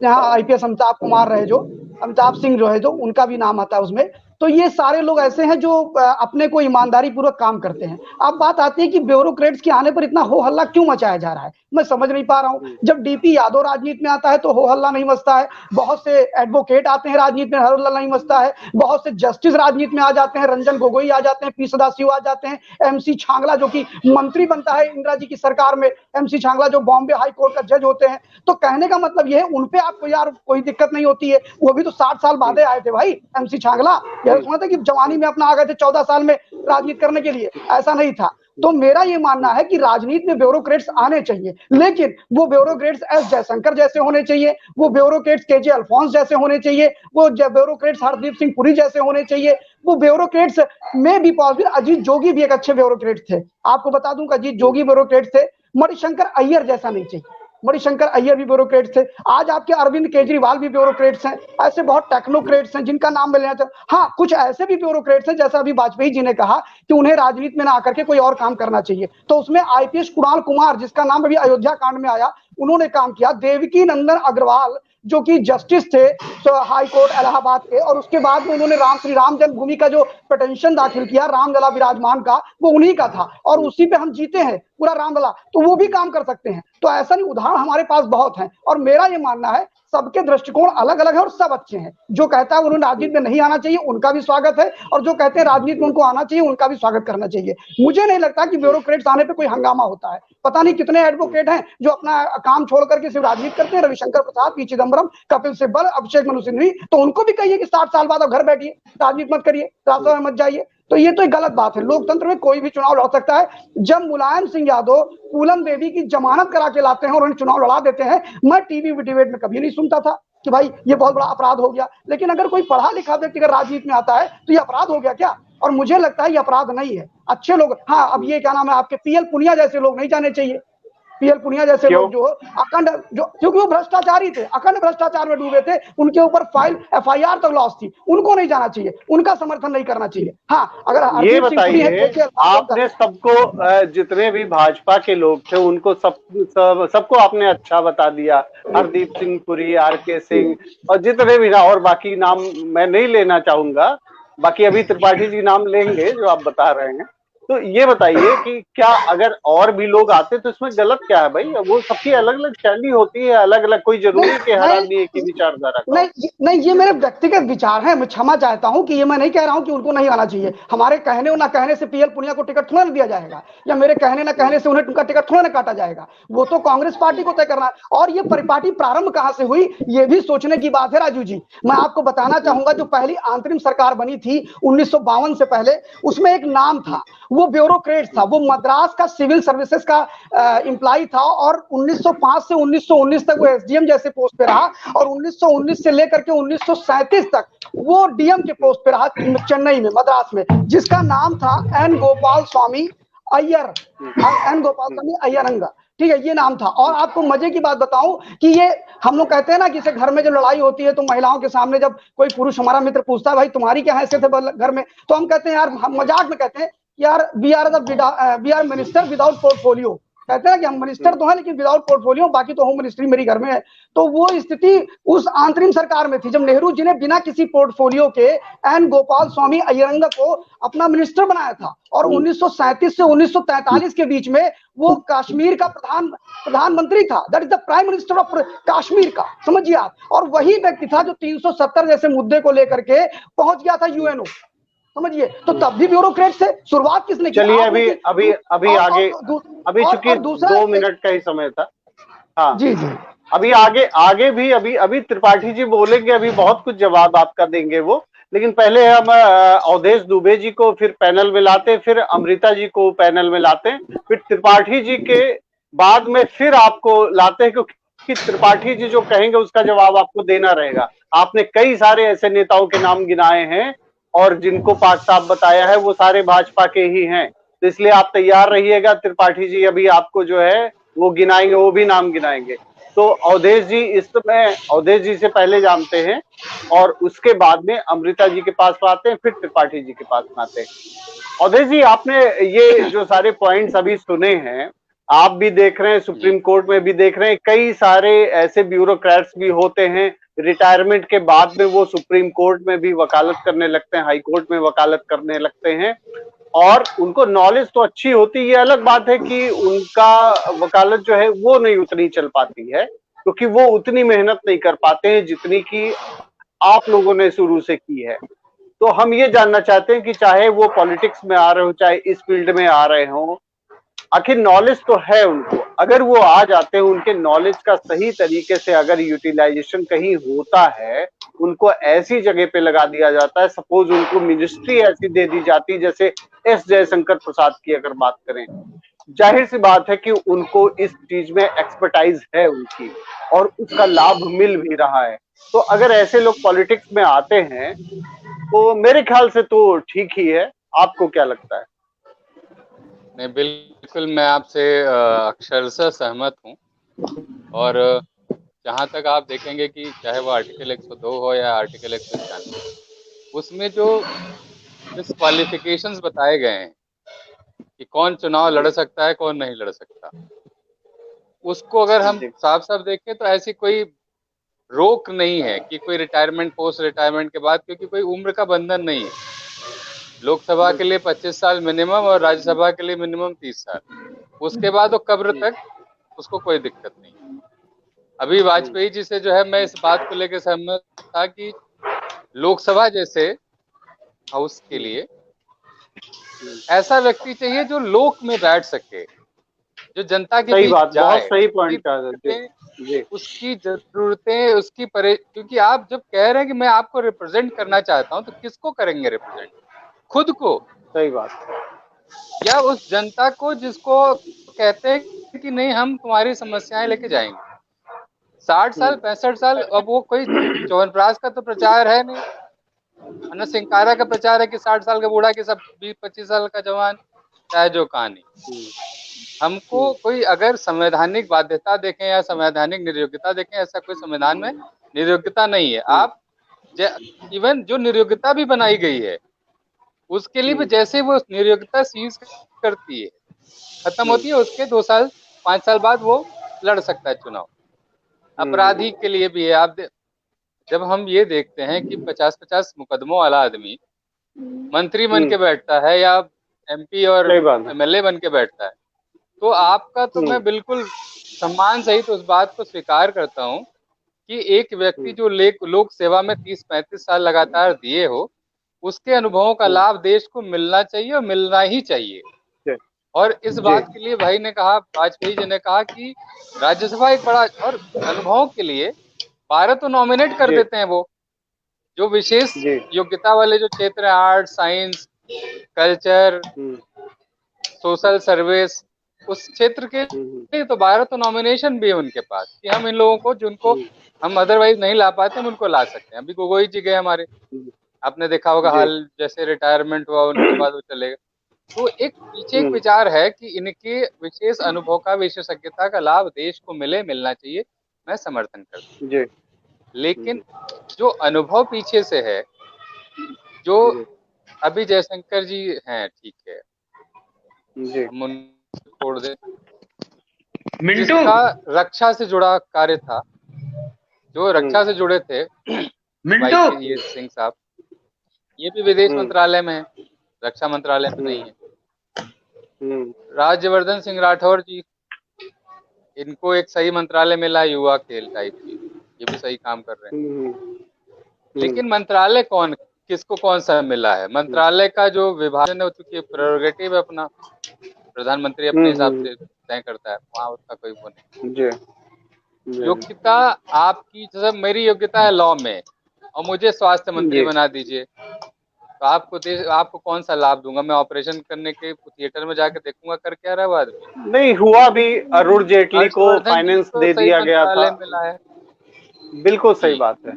F: यहाँ आईपीएस अमिताभ कुमार रहे, जो अमिताभ सिंह जो है, जो उनका भी नाम आता है उसमें। तो ये सारे लोग ऐसे हैं जो अपने को ईमानदारी पूर्वक काम करते हैं। अब बात आती है कि ब्यूरोक्रेट्स के आने पर इतना हो हल्ला क्यों मचाया जा रहा है, मैं समझ नहीं पा रहा हूँ। जब डीपी यादव राजनीति में आता है तो हो हल्ला नहीं मचता है, बहुत से एडवोकेट आते हैं राजनीति में, हो हल्ला नहीं मचता है, बहुत से जस्टिस राजनीति में आ जाते हैं, रंजन गोगोई आ जाते हैं, पी सदाशिव आ जाते हैं, एमसी छांगला जो कि मंत्री बनता है इंदिरा जी की सरकार में, एमसी छांगला जो बॉम्बे हाई कोर्ट का जज होते हैं। तो कहने का मतलब ये है उनपे आपको यार कोई दिक्कत नहीं होती है, वो भी तो 60 साल बाद आए थे भाई एमसी छांगला। यह सुना था कि जवानी में अपना आ गए थे 14 साल में राजनीति करने के लिए, ऐसा नहीं था। तो मेरा ये मानना है कि राजनीति में ब्यूरोक्रेट्स आने चाहिए, लेकिन वो ब्यूरोक्रेट्स एस जयशंकर जैसे होने चाहिए, वो ब्यूरोक्रेट्स केजे अल्फोंस जैसे होने चाहिए, वो ब्यूरोक्रेट्स हरदीप सिंह पुरी जैसे होने चाहिए। वो ब्यूरोक्रेट्स में भी पॉजिटिव, अजीत जोगी भी एक अच्छे ब्यूरोक्रेट थे, आपको बता दूं अजीत जोगी ब्यूरोक्रेट थे। मणिशंकर अय्यर जैसा नहीं चाहिए, मणिशंकर अय्यर भी ब्यूरोक्रेट्स थे। आज आपके अरविंद केजरीवाल भी ब्यूरोक्रेट्स हैं, ऐसे बहुत टेक्नोक्रेट्स हैं जिनका नाम मैं लेना चाहता। हाँ, कुछ ऐसे भी ब्यूरोक्रेट्स हैं, जैसा अभी वाजपेयी जी ने कहा कि उन्हें राजनीति में ना आकर के कोई और काम करना चाहिए, तो उसमें आईपीएस कुणाल कुमार, जिसका नाम अभी अयोध्या कांड में आया, उन्होंने काम किया। देवकी नंदन अग्रवाल जो कि जस्टिस थे तो हाई कोर्ट इलाहाबाद के, और उसके बाद में उन्होंने श्री राम जन्मभूमि का जो पिटीशन दाखिल किया रामलला विराजमान का, वो उन्हीं का था, और उसी पे हम जीते हैं पूरा रामलला, तो वो भी काम कर सकते हैं। तो ऐसा नहीं, उदाहरण हमारे पास बहुत हैं। और मेरा ये मानना है सबके दृष्टिकोण अलग अलग है और सब अच्छे हैं। जो कहता है उन्होंने राजनीति में नहीं आना चाहिए उनका भी स्वागत है, और जो कहते हैं राजनीति में उनको आना चाहिए उनका भी स्वागत करना चाहिए। मुझे नहीं लगता कि ब्यूरोक्रेट्स आने पे कोई हंगामा होता है। पता नहीं कितने एडवोकेट हैं जो अपना काम छोड़ करके सिर्फ राजनीति करते हैं, रविशंकर प्रसाद, पी चिदम्बरम, कपिल सिब्बल, अभिषेक मनु सिंघवी, तो उनको भी कहिए कि 60 साल बाद अब घर बैठिए, राजनीति मत करिए, रास्ते में मत जाइए। तो ये तो एक गलत बात है। लोकतंत्र में कोई भी चुनाव लड़ सकता है। जब मुलायम सिंह यादव पूनम देवी की जमानत करा के लाते हैं और उन्हें चुनाव लड़ा देते हैं, मैं टीवी डिबेट में कभी नहीं सुनता था कि भाई ये बहुत बड़ा अपराध हो गया। लेकिन अगर कोई पढ़ा लिखा व्यक्ति अगर राजनीति में आता है तो ये अपराध हो गया क्या? और मुझे लगता है ये अपराध नहीं है। अच्छे लोग, हाँ, अब ये क्या नाम है आपके पीएल पुनिया जैसे लोग नहीं जाने चाहिए। पीएल पुनिया जैसे लोग जो अखंड, जो क्योंकि वो भ्रष्टाचारी थे, अखंड भ्रष्टाचार में डूबे थे, उनके ऊपर फाइल एफआईआर तक लॉस थी, उनको नहीं जाना चाहिए, उनका समर्थन नहीं करना चाहिए। हाँ, अगर
A: ये बताइए, आपने सबको, जितने भी भाजपा के लोग थे उनको सबको आपने अच्छा बता दिया, हरदीप सिंह पुरी, आरके सिंह, और जितने भी ना, और बाकी नाम मैं नहीं लेना चाहूंगा, बाकी अभी त्रिपाठी जी नाम लेंगे जो आप बता रहे हैं। तो ये बताइए कि क्या अगर और भी लोग आते तो इसमें गलत क्या है भाई? वो सबकी अलग अलग शैली होती है, अलग अलग, कोई जरूरी है कि हर आदमी एक ही विचारधारा का हो।
F: नहीं, ये मेरे व्यक्तिगत विचार हैं। मैं क्षमा चाहता हूं कि ये मैं नहीं कह रहा हूं कि उनको नहीं आना चाहिए। हमारे कहने और ना कहने से पीएल पुनिया को टिकट थोड़ा ना दिया जाएगा, या मेरे कहने ना कहने से उन्हें उनका टिकट थोड़ा ना काटा जाएगा। वो तो कांग्रेस पार्टी को तय करना है। और ये परिपाटी प्रारंभ कहां से हुई, ये भी सोचने की बात है राजू जी। मैं आपको बताना चाहूंगा, जो पहली अंतरिम सरकार बनी थी 1952 से पहले, उसमें एक नाम था, वो ब्यूरोक्रेट था। वो मद्रास का सिविल सर्विसेज का एम्प्लॉय था, और 1905 से 1919 तक वो एसडीएम जैसे पोस्ट पे रहा, और 1919 से लेकर के 1937 तक वो डीएम के पोस्ट पे रहा चेन्नई में, मद्रास में, जिसका नाम था एन गोपाल स्वामी अय्यर, एन गोपाल स्वामी अय्यरंगा। ठीक है, ये नाम था। और आपको मजे की बात बताऊं कि ये हम लोग कहते हैं ना कि जैसे घर में जब लड़ाई होती है तो महिलाओं के सामने जब कोई पुरुष हमारा मित्र पूछता है भाई तुम्हारी क्या हैसियत है घर में, तो हम कहते हैं यार, हम मजाक में कहते हैं यार we are minister without portfolio. कहते हैं कि हम मिनिस्टर तो हैं लेकिन विदाउट पोर्टफोलियो, बाकी तो होम मिनिस्ट्री मेरी घर में है। तो वो स्थिति उस अंतरिम सरकार में थी जब नेहरू जी ने बिना किसी पोर्टफोलियो के एन गोपाल स्वामी अय्यरंगा को अपना मिनिस्टर बनाया था। और 1937 से 1943 के बीच में वो कश्मीर का प्रधानमंत्री था। That is the prime minister of Kashmir का, समझिए आप। और वही व्यक्ति था जो 370 जैसे मुद्दे को लेकर के पहुंच गया था यूएनओ, समझिए। तो तब भी ब्यूरोक्रेट से शुरुआत किसने की?
A: चलिए अभी आगे, अभी चूंकि 2 मिनट का ही समय था। हाँ
F: जी जी,
A: अभी आगे भी अभी त्रिपाठी जी बोलेंगे, अभी बहुत कुछ जवाब आपका देंगे वो। लेकिन पहले हम अवधेश दुबे जी को फिर पैनल में लाते, फिर अमृता जी को पैनल में लाते, फिर त्रिपाठी जी के बाद में फिर आपको लाते हैं, क्योंकि त्रिपाठी जी जो कहेंगे उसका जवाब आपको देना रहेगा। आपने कई सारे ऐसे नेताओं के नाम गिनाए हैं और जिनको पाठ साहब बताया है वो सारे भाजपा के ही हैं, तो इसलिए आप तैयार रहिएगा। त्रिपाठी जी अभी आपको जो है वो गिनाएंगे, वो भी नाम गिनाएंगे। तो अवधेश जी, इस समय अवधेश जी से पहले जानते हैं और उसके बाद में अमृता जी के पास आते हैं, फिर त्रिपाठी जी के पास आते हैं। अवधेश जी, आपने ये जो सारे पॉइंट्स अभी सुने हैं, आप भी देख रहे हैं, सुप्रीम कोर्ट में भी देख रहे हैं, कई सारे ऐसे ब्यूरोक्रेट्स भी होते हैं रिटायरमेंट के बाद में वो सुप्रीम कोर्ट में भी वकालत करने लगते हैं, हाई कोर्ट में वकालत करने लगते हैं, और उनको नॉलेज तो अच्छी होती है। ये अलग बात है कि उनका वकालत जो है वो नहीं उतनी चल पाती है, क्योंकि वो उतनी मेहनत नहीं कर पाते हैं जितनी कि आप लोगों ने शुरू से की है। तो हम ये जानना चाहते हैं कि चाहे वो पॉलिटिक्स में आ रहे हो, चाहे इस फील्ड में आ रहे हो, आखिर नॉलेज तो है उनको। अगर वो आ जाते हैं, उनके नॉलेज का सही तरीके से अगर यूटिलाइजेशन कहीं होता है, उनको ऐसी जगह पे लगा दिया जाता है, सपोज उनको मिनिस्ट्री ऐसी दे दी जाती जैसे एस जयशंकर प्रसाद की अगर बात करें, जाहिर सी बात है कि उनको इस चीज में एक्सपर्टाइज है उनकी और उसका लाभ मिल भी रहा है। तो अगर ऐसे लोग पॉलिटिक्स में आते हैं तो मेरे ख्याल से तो ठीक ही है। आपको क्या लगता है?
D: नहीं, बिल्कुल मैं आपसे अक्षरशः सहमत हूँ। और जहाँ तक आप देखेंगे कि चाहे वो आर्टिकल 102 हो या आर्टिकल 191, उसमें जो डिस्क्वालिफिकेशंस बताए गए हैं कि कौन चुनाव लड़ सकता है, कौन नहीं लड़ सकता, उसको अगर हम साफ साफ देखें तो ऐसी कोई रोक नहीं है कि कोई रिटायरमेंट, पोस्ट रिटायरमेंट के बाद, क्योंकि कोई उम्र का बंधन नहीं है। लोकसभा के लिए 25 साल मिनिमम और राज्यसभा के लिए मिनिमम 30 साल, उसके बाद वो कब्र तक उसको कोई दिक्कत नहीं। अभी वाजपेयी जी से जो है मैं इस बात को लेकर सहमत था कि लोकसभा जैसे हाउस के लिए ऐसा व्यक्ति चाहिए जो लोक में बैठ सके, जो जनता के बीच जाए,
A: बहुत सही पॉइंट कहा।
D: उसकी जरूरतें, उसकी क्योंकि आप जब कह रहे हैं कि मैं आपको रिप्रेजेंट करना चाहता हूं, तो किसको करेंगे रिप्रेजेंट? खुद को।
A: सही बात।
D: या उस जनता को जिसको कहते हैं कि नहीं हम तुम्हारी समस्याएं लेके जाएंगे। 60 साल 65 साल, अब वो कोई च्यवनप्राश का तो प्रचार है नहीं, अन्न सिंकारा का प्रचार है कि 60 साल का बूढ़ा के सब 20-25 साल का जवान, चाहे जो कहानी। हमको कोई अगर संवैधानिक बाध्यता देखें या संवैधानिक निर्योग्यता देखें, ऐसा कोई संविधान में निर्योग्यता नहीं है। आप इवन जो निर्योग्यता भी बनाई गई है उसके लिए भी जैसे वो निर्योग्यता सीज करती है, खत्म होती है, उसके 2 साल 5 साल बाद वो लड़ सकता है चुनाव। अपराधी के लिए भी है। आप जब हम ये देखते हैं कि 50-50 मुकदमों वाला आदमी मंत्री बन के बैठता है या MP और
A: सही बात है।
D: MLA बन के बैठता है। तो आपका तो मैं बिल्कुल सम्मान सहित उस बात को स्वीकार करता हूँ कि एक व्यक्ति जो लोक सेवा में 30-35 साल लगातार दिए हो, उसके अनुभवों का लाभ देश को मिलना चाहिए और मिलना ही चाहिए। और इस बात के लिए भाई ने कहा, वाजपेयी जी ने कहा कि राज्यसभा एक बड़ा, और अनुभवों के लिए 12 तो नॉमिनेट कर देते हैं वो, जो विशेष योग्यता वाले जो क्षेत्र है, art, science, culture, social service, उस क्षेत्र के लिए तो 12 तो नॉमिनेशन भी है उनके पास कि हम इन लोगों को, जिनको हम अदरवाइज नहीं ला पाते, हम उनको ला सकते हैं। अभी गोगोई जी गए हमारे, आपने देखा होगा हाल, जैसे रिटायरमेंट हुआ उनके बाद वो चले गए। तो एक पीछे एक विचार है कि इनके विशेष अनुभव का, विशेषज्ञता का लाभ देश को मिलना चाहिए, मैं समर्थन करता हूँ। लेकिन जो अनुभव पीछे से है, जो अभी जयशंकर जी हैं, ठीक है, हम उनको छोड़ दें, जिसका रक्षा से जुड़ा कार्य था, जो रक्षा से जुड़े थे वाईके सिंह साहब, ये भी विदेश मंत्रालय में है, रक्षा मंत्रालय में नहीं है। राज्यवर्धन सिंह राठौर जी, इनको एक सही मंत्रालय मिला, युवा खेल टाइप की, ये भी सही काम कर रहे हैं। लेकिन मंत्रालय किसको कौन सा मिला है? मंत्रालय का जो विभाजन है, चूंकि प्रेरोगेटिव अपना प्रधानमंत्री अपने हिसाब से तय करता है, वहाँ उसका कोई वो नहीं। योग्यता आपकी, जैसे मेरी योग्यता है लॉ में और मुझे स्वास्थ्य मंत्री बना दीजिए, तो आपको कौन सा लाभ दूंगा? मैं ऑपरेशन करने के थिएटर में जाके देखूंगा कर क्या रहा है आदमी?
A: नहीं हुआ भी, अरुण जेटली को फाइनेंस दे दिया गया था।
D: मिला है,
A: बिल्कुल सही बात है,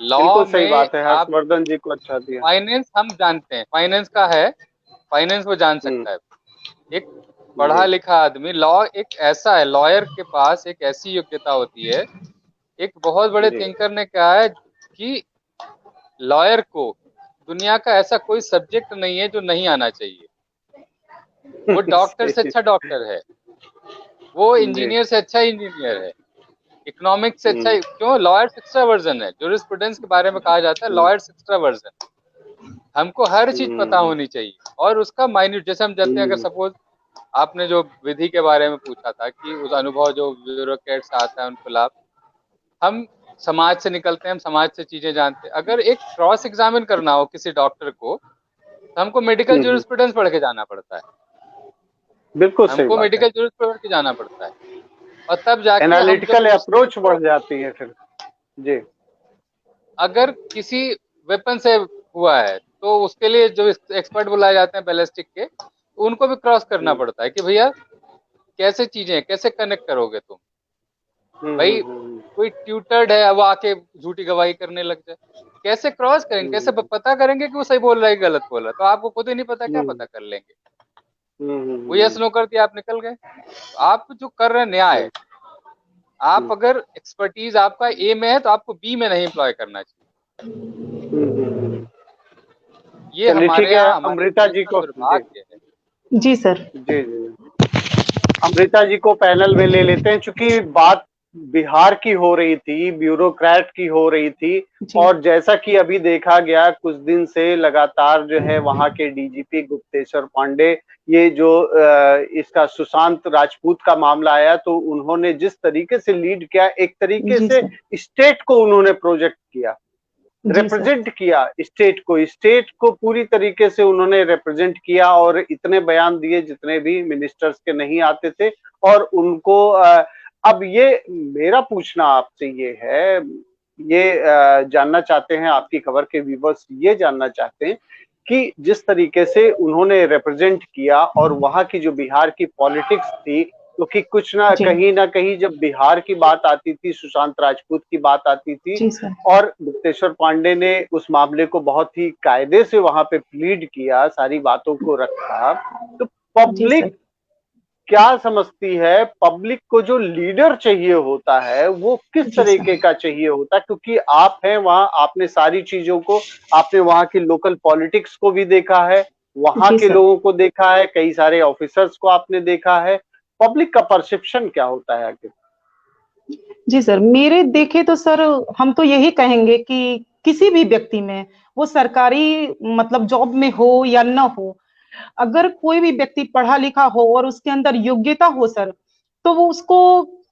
D: लॉ
A: सही
D: में
A: बात है, हर्षवर्धन जी को अच्छा दिया।
D: फाइनेंस हम जानते हैं, फाइनेंस का है, फाइनेंस वो जान सकता है। एक पढ़ा लिखा आदमी, लॉ एक ऐसा है, लॉयर के पास एक ऐसी योग्यता होती है। एक बहुत बड़े थिंकर ने कहा है कि लॉयर को दुनिया का ऐसा कोई सब्जेक्ट नहीं है जो नहीं आना चाहिए। वो डॉक्टर से अच्छा डॉक्टर है, वो इंजीनियर से अच्छा इंजीनियर है, इकोनॉमिक्स से अच्छा, क्यों? लॉयर्स एक्स्ट्रा वर्जन है, जूरिस्प्रूडेंस के बारे में कहा जाता है लॉयर्स एक्स्ट्रा वर्जन। हमको हर चीज पता होनी चाहिए और उसका माइन्यूट, जैसे हम जानते हैं, अगर सपोज आपने जो विधि के बारे में पूछा था कि उस अनुभव जो ब्यूरोक्रेट से आता है उनको लाभ, हम समाज से निकलते हैं, हम समाज से चीजें जानते हैं। अगर एक क्रॉस एग्जामिन करना हो किसी डॉक्टर को, तो हमको मेडिकल जूरिस्प्रूडेंस पढ़ के जाना पड़ता है।
A: बिल्कुल सही,
D: हमको मेडिकल जूरिस्प्रूडेंस पढ़ के जाना पड़ता है, और तब जाके
A: एनालिटिकल अप्रोच बढ़ जाती है फिर जी।
D: अगर किसी वेपन से हुआ है तो उसके लिए जो एक्सपर्ट बुलाए जाते हैं बैलिस्टिक के, उनको भी क्रॉस करना पड़ता है कि भैया कैसे चीजें, कैसे कनेक्ट करोगे तुम? भाई कोई ट्यूटर्ड है, वो आके झूठी गवाही करने लग जाए, कैसे क्रॉस करेंगे? कैसे पता करेंगे कि वो सही बोल रहा है कि गलत बोल रहा है? तो आपको खुद ही नहीं पता, क्या पता कर लेंगे? वो यस नो कर दिया, आप निकल गए। आप जो कर रहे हैं न्याय, आप अगर एक्सपर्टीज आपका ए में है तो आपको बी में नहीं एम्प्लॉय करना चाहिए। ये हमारे यहाँ
A: अमृता जी को
C: जी सर,
A: जी अमृता जी को पैनल में ले लेते हैं, क्योंकि बात बिहार की हो रही थी, ब्यूरोक्रेट की हो रही थी, और जैसा कि अभी देखा गया कुछ दिन से लगातार जो है वहां के डीजीपी गुप्तेश्वर पांडे, ये जो इसका सुशांत राजपूत का मामला आया, तो उन्होंने जिस तरीके से लीड किया, एक तरीके से स्टेट को उन्होंने प्रोजेक्ट किया, रिप्रेजेंट किया स्टेट को पूरी तरीके से उन्होंने रिप्रेजेंट किया, और इतने बयान दिए जितने भी मिनिस्टर्स के नहीं आते थे। और उनको अब ये मेरा पूछना आपसे ये है, ये जानना चाहते हैं, आपकी खबर के व्यूअर्स ये जानना चाहते हैं कि जिस तरीके से उन्होंने रिप्रेजेंट किया, और वहां की जो बिहार की पॉलिटिक्स थी, क्योंकि कुछ ना कहीं जब बिहार की बात आती थी, सुशांत राजपूत की बात आती थी, और गुप्तेश्वर पांडे ने उस मामले को बहुत ही कायदे से वहां पे प्लीड किया, सारी बातों को रखा, तो पब्लिक क्या समझती है? पब्लिक को जो लीडर चाहिए होता है वो किस तरीके का चाहिए होता है? क्योंकि आप हैं वहां, आपने सारी चीजों को, आपने वहां की लोकल पॉलिटिक्स को भी देखा है, वहां के लोगों को देखा है, कई सारे ऑफिसर्स को आपने देखा है, पब्लिक का परसेप्शन क्या होता है आखिर?
C: जी सर, मेरे देखे तो सर हम तो यही कहेंगे कि किसी भी व्यक्ति में, वो सरकारी मतलब जॉब में हो या न हो, अगर कोई भी व्यक्ति पढ़ा लिखा हो और उसके अंदर योग्यता हो सर, तो वो उसको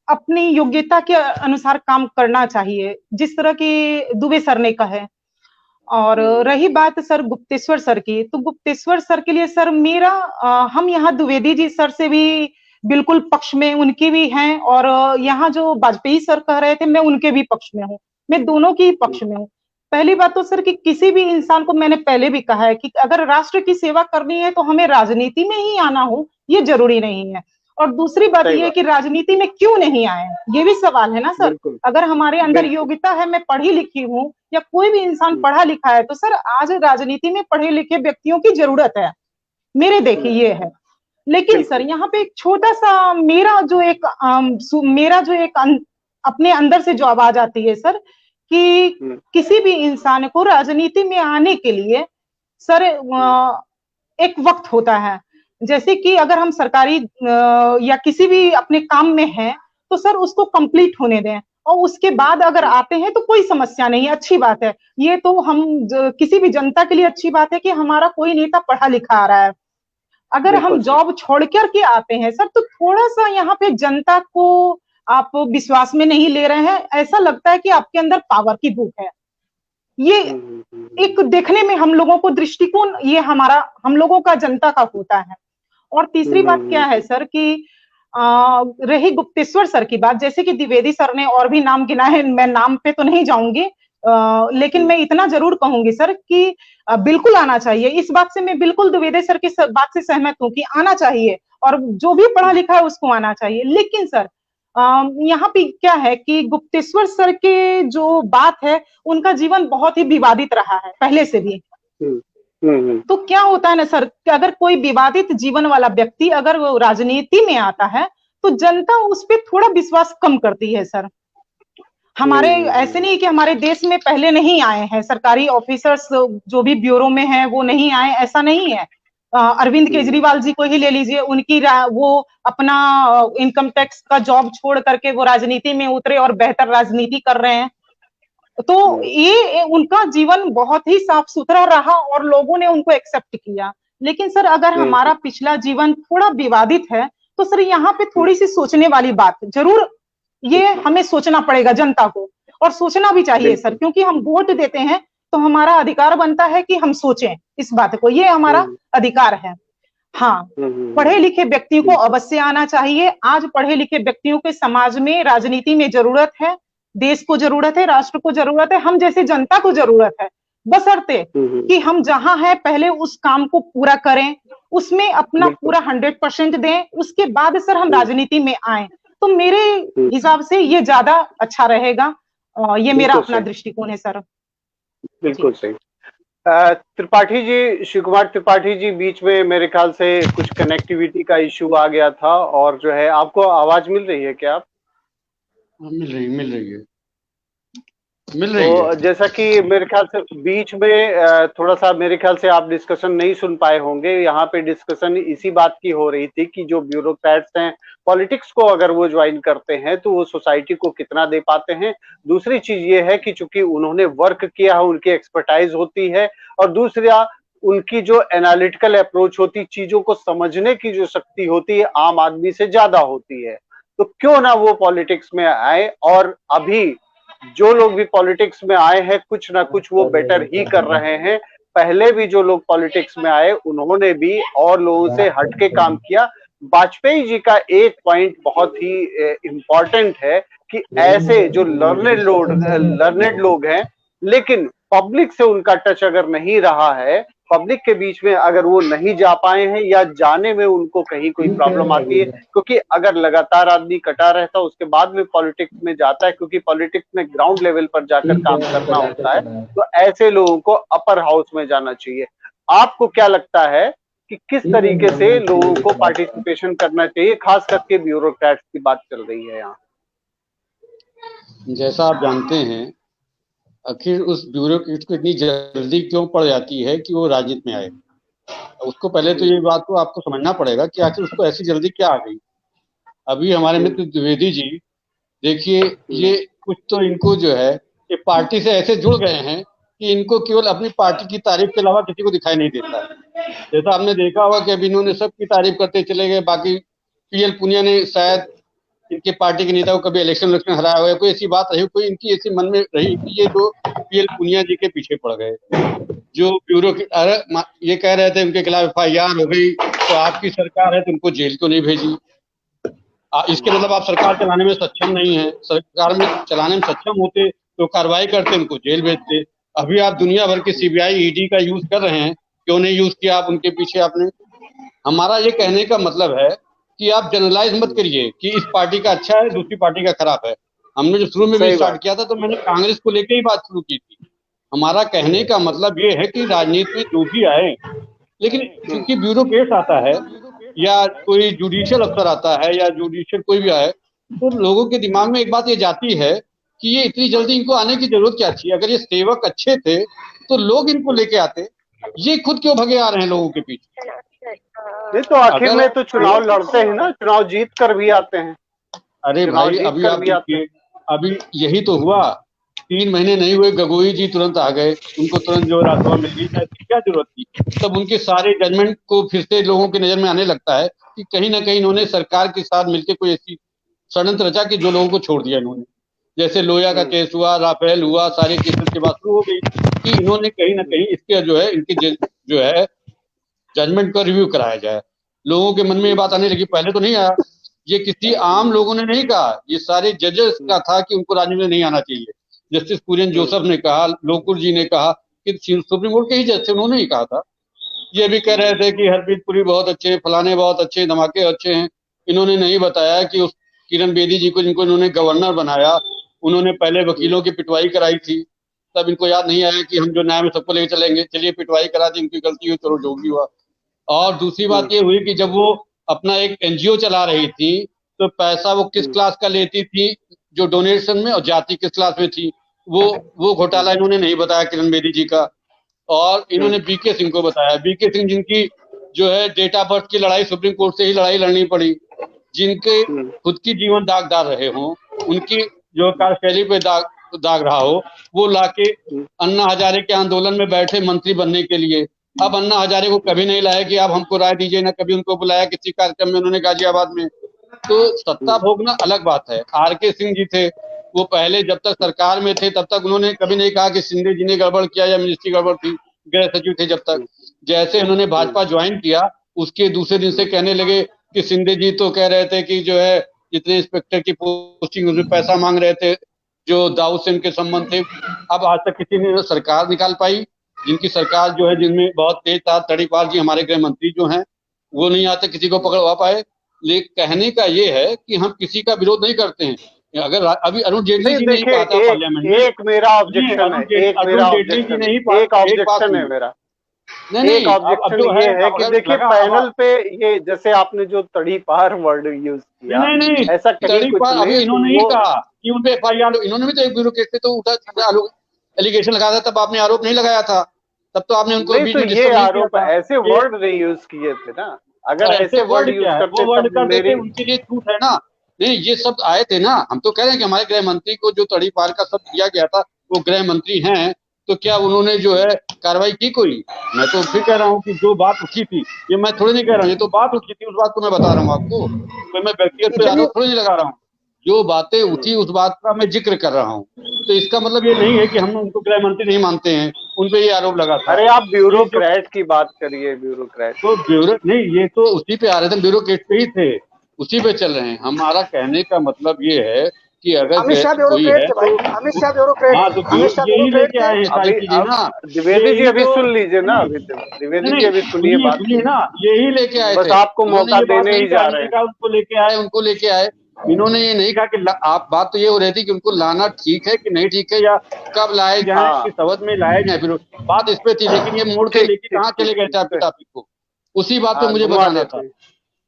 C: अपनी योग्यता के अनुसार काम करना चाहिए, जिस तरह की दुबे सर ने कहा है। और रही बात सर गुप्तेश्वर सर की, तो गुप्तेश्वर सर के लिए सर मेरा हम यहाँ द्विवेदी जी सर से भी बिल्कुल पक्ष में उनकी भी हैं, और यहाँ जो वाजपेयी सर कह रहे थे मैं उनके भी पक्ष में हूँ, मैं दोनों की पक्ष में हूँ। पहली बात तो सर कि किसी भी इंसान को, मैंने पहले भी कहा है कि अगर राष्ट्र की सेवा करनी है तो हमें राजनीति में ही आना हो, ये जरूरी नहीं है। और दूसरी बात ये है कि राजनीति में क्यों नहीं आए, ये भी सवाल है ना सर। अगर हमारे अंदर योग्यता है, मैं पढ़ी लिखी हूँ या कोई भी इंसान पढ़ा लिखा है, तो सर आज राजनीति में पढ़े लिखे व्यक्तियों की जरूरत है, मेरे देखिए ये है। लेकिन सर यहाँ पे एक छोटा सा मेरा जो एक अपने अंदर से जो आवाज आती है सर, कि किसी भी इंसान को राजनीति में आने के लिए सर एक वक्त होता है। जैसे कि अगर हम सरकारी या किसी भी अपने काम में हैं, तो सर उसको कंप्लीट होने दें, और उसके बाद अगर आते हैं तो कोई समस्या नहीं है, अच्छी बात है। ये तो हम किसी भी जनता के लिए अच्छी बात है कि हमारा कोई नेता पढ़ा लिखा आ रहा है। अगर हम जॉब छोड़ करके आते हैं सर, तो थोड़ा सा यहाँ पे जनता को आप विश्वास में नहीं ले रहे हैं, ऐसा लगता है कि आपके अंदर पावर की भूख है। ये एक देखने में हम लोगों को दृष्टिकोण ये हम लोगों का जनता का होता है। और तीसरी बात क्या है सर कि रही गुप्तेश्वर सर की बात, जैसे कि द्विवेदी सर ने और भी नाम गिना है, मैं नाम पे तो नहीं जाऊंगी, लेकिन मैं इतना जरूर कहूंगी सर कि बिल्कुल आना चाहिए। इस बात से मैं बिल्कुल द्विवेदी सर की बात से सहमत हूँ कि आना चाहिए, और जो भी पढ़ा लिखा है उसको आना चाहिए। लेकिन सर यहाँ पे क्या है कि गुप्तेश्वर सर के जो बात है, उनका जीवन बहुत ही विवादित रहा है पहले से भी। तो क्या होता है ना सर, कि अगर कोई विवादित जीवन वाला व्यक्ति अगर वो राजनीति में आता है, तो जनता उस पर थोड़ा विश्वास कम करती है सर। हमारे ऐसे नहीं कि हमारे देश में पहले नहीं आए हैं सरकारी ऑफिसर्स, जो भी ब्यूरो में हैं वो नहीं आए, ऐसा नहीं है। अरविंद केजरीवाल जी को ही ले लीजिए, उनकी वो अपना इनकम टैक्स का जॉब छोड़ करके वो राजनीति में उतरे और बेहतर राजनीति कर रहे हैं। तो ये उनका जीवन बहुत ही साफ सुथरा रहा और लोगों ने उनको एक्सेप्ट किया। लेकिन सर अगर हमारा पिछला जीवन थोड़ा विवादित है, तो सर यहाँ पे थोड़ी सी सोचने वाली बात जरूर, ये हमें सोचना पड़ेगा जनता को, और सोचना भी चाहिए सर, क्योंकि हम वोट देते हैं तो हमारा अधिकार बनता है कि हम सोचें इस बात को, ये हमारा अधिकार है। हाँ, पढ़े लिखे व्यक्तियों को अवश्य आना चाहिए। आज पढ़े लिखे व्यक्तियों के समाज में, राजनीति में जरूरत है, देश को जरूरत है, राष्ट्र को जरूरत है, हम जैसे जनता को जरूरत है, बशर्ते कि हम जहां हैं पहले उस काम को पूरा करें, उसमें अपना पूरा 100% दें, उसके बाद सर हम राजनीति में आए, तो मेरे हिसाब से ये ज्यादा अच्छा रहेगा। ये मेरा अपना दृष्टिकोण है सर।
A: बिल्कुल सही। त्रिपाठी जी, शिव कुमार त्रिपाठी जी, बीच में मेरे ख्याल से कुछ कनेक्टिविटी का इश्यू आ गया था, और जो है आपको आवाज मिल रही है क्या? आप
B: मिल रही है।
A: तो जैसा कि मेरे ख्याल से बीच में थोड़ा सा मेरे ख्याल से आप डिस्कशन नहीं सुन पाए होंगे। यहाँ पे डिस्कशन इसी बात की हो रही थी कि जो ब्यूरोक्रेट्स हैं, पॉलिटिक्स को अगर वो ज्वाइन करते हैं तो वो सोसाइटी को कितना दे पाते हैं। दूसरी चीज ये है कि चूंकि उन्होंने वर्क किया है, उनकी एक्सपर्टाइज होती है, और दूसरा उनकी जो एनालिटिकल अप्रोच होती, चीजों को समझने की जो शक्ति होती है, आम आदमी से ज्यादा होती है। तो क्यों ना वो पॉलिटिक्स में आए, और अभी जो लोग भी पॉलिटिक्स में आए हैं कुछ ना कुछ वो बेटर ही कर रहे हैं। पहले भी जो लोग पॉलिटिक्स में आए उन्होंने भी और लोगों से हटके काम किया। वाजपेयी जी का एक पॉइंट बहुत ही इम्पोर्टेंट है कि ऐसे जो लर्नेड लोग हैं, लेकिन पब्लिक से उनका टच अगर नहीं रहा है, पब्लिक के बीच में अगर वो नहीं जा पाए हैं, या जाने में उनको कहीं कोई प्रॉब्लम आती है, क्योंकि अगर लगातार आदमी कटा रहता है उसके बाद में पॉलिटिक्स में जाता है, क्योंकि पॉलिटिक्स में ग्राउंड लेवल पर जाकर काम करना होता है, तो ऐसे लोगों को अपर हाउस में जाना चाहिए। आपको क्या लगता है कि किस तरीके से लोगों को पार्टिसिपेशन करना चाहिए, खास करके ब्यूरोक्रेट्स की बात चल रही है यहाँ?
B: जैसा आप जानते हैं, आखिर उस ब्यूरोक्रेट को इतनी जल्दी क्यों पड़ जाती है कि वो राजनीति में आए? उसको पहले तो ये बात को आपको समझना पड़ेगा कि आखिर उसको ऐसी जल्दी क्या आ गई। अभी हमारे मित्र द्विवेदी जी, देखिए, ये कुछ तो इनको जो है ये पार्टी से ऐसे जुड़ गए हैं कि इनको केवल अपनी पार्टी की तारीफ के अलावा किसी को दिखाई नहीं देता है। जैसा आपने देखा होगा कि अभी इन्होंने सबकी तारीफ करते चले गए, बाकी पीएल पुनिया ने शायद इनके पार्टी के नेता को कभी इलेक्शन हराया हुआ है, कोई ऐसी बात रही, कोई इनकी ऐसी मन में रही कि ये तो पीएल पुनिया जी के पीछे पड़ गए। जो ब्यूरो की ये कह रहे थे उनके खिलाफ FIR हो गई, तो आपकी सरकार है तो उनको जेल क्यों नहीं भेजी? इसके मतलब आप सरकार चलाने में सक्षम नहीं है। सरकार में चलाने में सक्षम होते तो कार्रवाई करते, उनको जेल भेजते। अभी आप दुनिया भर के CBI ED का यूज कर रहे हैं, क्यों नहीं यूज किया आप उनके पीछे आपने? हमारा ये कहने का मतलब है कि आप जनरलाइज मत करिए कि इस पार्टी का अच्छा है दूसरी पार्टी का खराब है। हमने जो शुरू में भी स्टार्ट किया था तो मैंने कांग्रेस को लेकर ही बात शुरू की थी। हमारा कहने का मतलब ये है कि राजनीति में जो भी आए, लेकिन क्योंकि ब्यूरोक्रेट आता है या कोई जुडिशियल अफसर आता है या जुडिशियल कोई भी आए, तो लोगों के दिमाग में एक बात ये जाती है कि ये इतनी जल्दी इनको आने की जरूरत क्या थी? अगर ये सेवक अच्छे थे तो लोग इनको लेके आते, ये खुद क्यों भगे आ रहे हैं लोगों के पीछे?
A: नहीं तो आखिर में तो चुनाव लड़ते हैं ना, चुनाव जीत कर भी आते हैं।
B: अरे भाई अभी आप देखिए, अभी यही तो हुआ, 3 महीने नहीं हुए गगोई जी तुरंत आ गए, उनको तुरंत जो राजसभा मिल गई, क्या जरूरत थी? तब उनके सारे जजमेंट को फिर से लोगों की नजर में आने लगता है कि कहीं ना कहीं इन्होंने सरकार के साथ मिलकर कोई ऐसी षड्यंत्र रचा कि जो लोगों को छोड़ दिया इन्होंने। जैसे लोया का केस हुआ, राफेल हुआ, सारे केसेस के बाद शुरू हो गई कि इन्होंने कहीं ना कहीं इसके जो है इनके जो है जजमेंट का रिव्यू कराया जाए। लोगों के मन में ये बात आने लगी, पहले तो नहीं आया। ये किसी आम लोगों ने नहीं कहा, ये सारे जजेस का था कि उनको राजनीति में नहीं आना चाहिए। जस्टिस कुरियन जोसेफ ने कहा, लोकुर जी ने कहा कि सुप्रीम कोर्ट के ही जज थे, उन्होंने ही कहा था। ये भी कह रहे थे कि हरप्रीत पुरी बहुत अच्छे हैं, फलाने बहुत अच्छे हैं, धमाके अच्छे हैं। इन्होंने नहीं बताया कि उस किरण बेदी जी को जिनको इन्होंने गवर्नर बनाया, उन्होंने पहले वकीलों की पिटवाई कराई थी। तब इनको याद नहीं आया कि हम जो न्याय में सबको लेके चलेंगे, चलिए पिटवाई करा दी, इनकी गलती हुई, चलो जो भी हुआ। और दूसरी बात ये हुई कि जब वो अपना एक NGO चला रही थी तो पैसा वो किस क्लास का लेती थी जो डोनेशन में, और जाति किस क्लास में थी, वो घोटाला इन्होंने नहीं बताया किरण बेदी जी का। और इन्होंने BK सिंह को बताया, BK सिंह जिनकी जो है डेट ऑफ बर्थ की लड़ाई सुप्रीम कोर्ट से ही लड़ाई लड़नी पड़ी, जिनके खुद की जीवन दागदार रहे हों, उनकी जो कार्यशैली पे दाग रहा हो, वो लाके अन्ना हजारे के आंदोलन में बैठे मंत्री बनने के लिए। अब अन्ना हजारे को कभी नहीं लाया कि आप हमको राय दीजिए, ना कभी उनको बुलाया किसी कार्यक्रम में उन्होंने गाजियाबाद में। तो सत्ता भोगना अलग बात है। RK सिंह जी थे, वो पहले जब तक सरकार में थे तब तक उन्होंने कभी नहीं कहा कि शिंदे जी ने गड़बड़ किया या मिनिस्ट्री गड़बड़ थी, गृह सचिव थे जब तक। जैसे उन्होंने भाजपा ज्वाइन किया उसके दूसरे दिन से कहने लगे कि शिंदे जी तो कह रहे थे कि जो है जितने इंस्पेक्टर की पोस्टिंग उसमें पैसा मांग रहे थे, जो दाऊद से उनके संबंध थे। अब आज तक किसी ने सरकार निकाल पाई? जिनकी सरकार जो है जिनमें बहुत तेज था, तड़ीपार जी हमारे गृह मंत्री जो हैं, वो नहीं आते किसी को पकड़वा पाए। लेकिन कहने का ये है कि हम किसी का विरोध नहीं करते हैं। अगर अभी अरुण जेटली जी नहीं कहा था पार्लियामेंट में,
A: एक मेरा ऑब्जेक्शन है, एक ऑब्जेक्शन है मेरा। एक ऑब्जेक्शन ये है कि देखिए पैनल पे ये जैसे आपने जो तड़ीपार वर्ड यूज किया,
B: नहीं
A: ऐसा कहीं कुछ नहीं।
B: अभी इन्होंने नहीं कहा कि उन पे FIR, इन्होंने भी तो एक ब्यूरोक्रेट पे तो उठा एलिगेशन लगाया था, तब आपने आरोप नहीं लगाया था, तब तो आपने उनको
A: नहीं, तो ये आरोप ऐसे वर्ड नहीं यूज किए थे ना। अगर ऐसे वर्ड यूज करते
B: तब उनके लिए छूट है ना। नहीं, ये शब्द आए थे ना। हम तो कह रहे हैं कि हमारे गृह मंत्री को जो तड़ीपार का शब्द दिया गया था, वो गृह मंत्री हैं, तो क्या उन्होंने जो है कार्रवाई की कोई? मैं तो फिर कह रहा हूँ कि जो बात उठी थी, ये मैं थोड़ी नहीं कह रहा हूँ, ये तो बात उठी थी, उस बात को मैं बता रहा हूँ आपको। तो मैं व्यक्तिगत आरोप थोड़ी नहीं लगा रहा हूँ, जो बातें उठी उस बात का मैं जिक्र कर रहा हूँ। तो इसका मतलब ये नहीं है कि हम उनको गृह मंत्री नहीं मानते हैं, उन पे ये आरोप लगा था।
A: अरे आप ब्यूरोक्रेट की बात करिए, ब्यूरोक्रेट
B: तो नहीं, ये तो उसी पे आ रहे थे, ब्यूरोक्रेट पे ही थे, उसी पे चल रहे हैं। हमारा कहने का मतलब ये है कि अगर कोई है तो यही लेके आए हैं सारी चीजें ना।
A: द्विवेदी जी अभी सुन लीजिए ना, द्विवेदी जी अभी सुनिए बात
B: ना, यही लेके आए,
A: बस आपको मौका देने ही जा रहे हैं।
B: उनको लेके आए। इन्होंने ये नहीं कहा कि आप, बात तो ये हो रही थी कि उनको लाना ठीक है कि नहीं ठीक है, या कब लाए जाए, किस अवध में लाए जाए, फिर बात इस पे थी। लेकिन ये मोड़ के लेके कहाँ चले गए थे आपके टॉपिक को? उसी बात पे मुझे बताना था।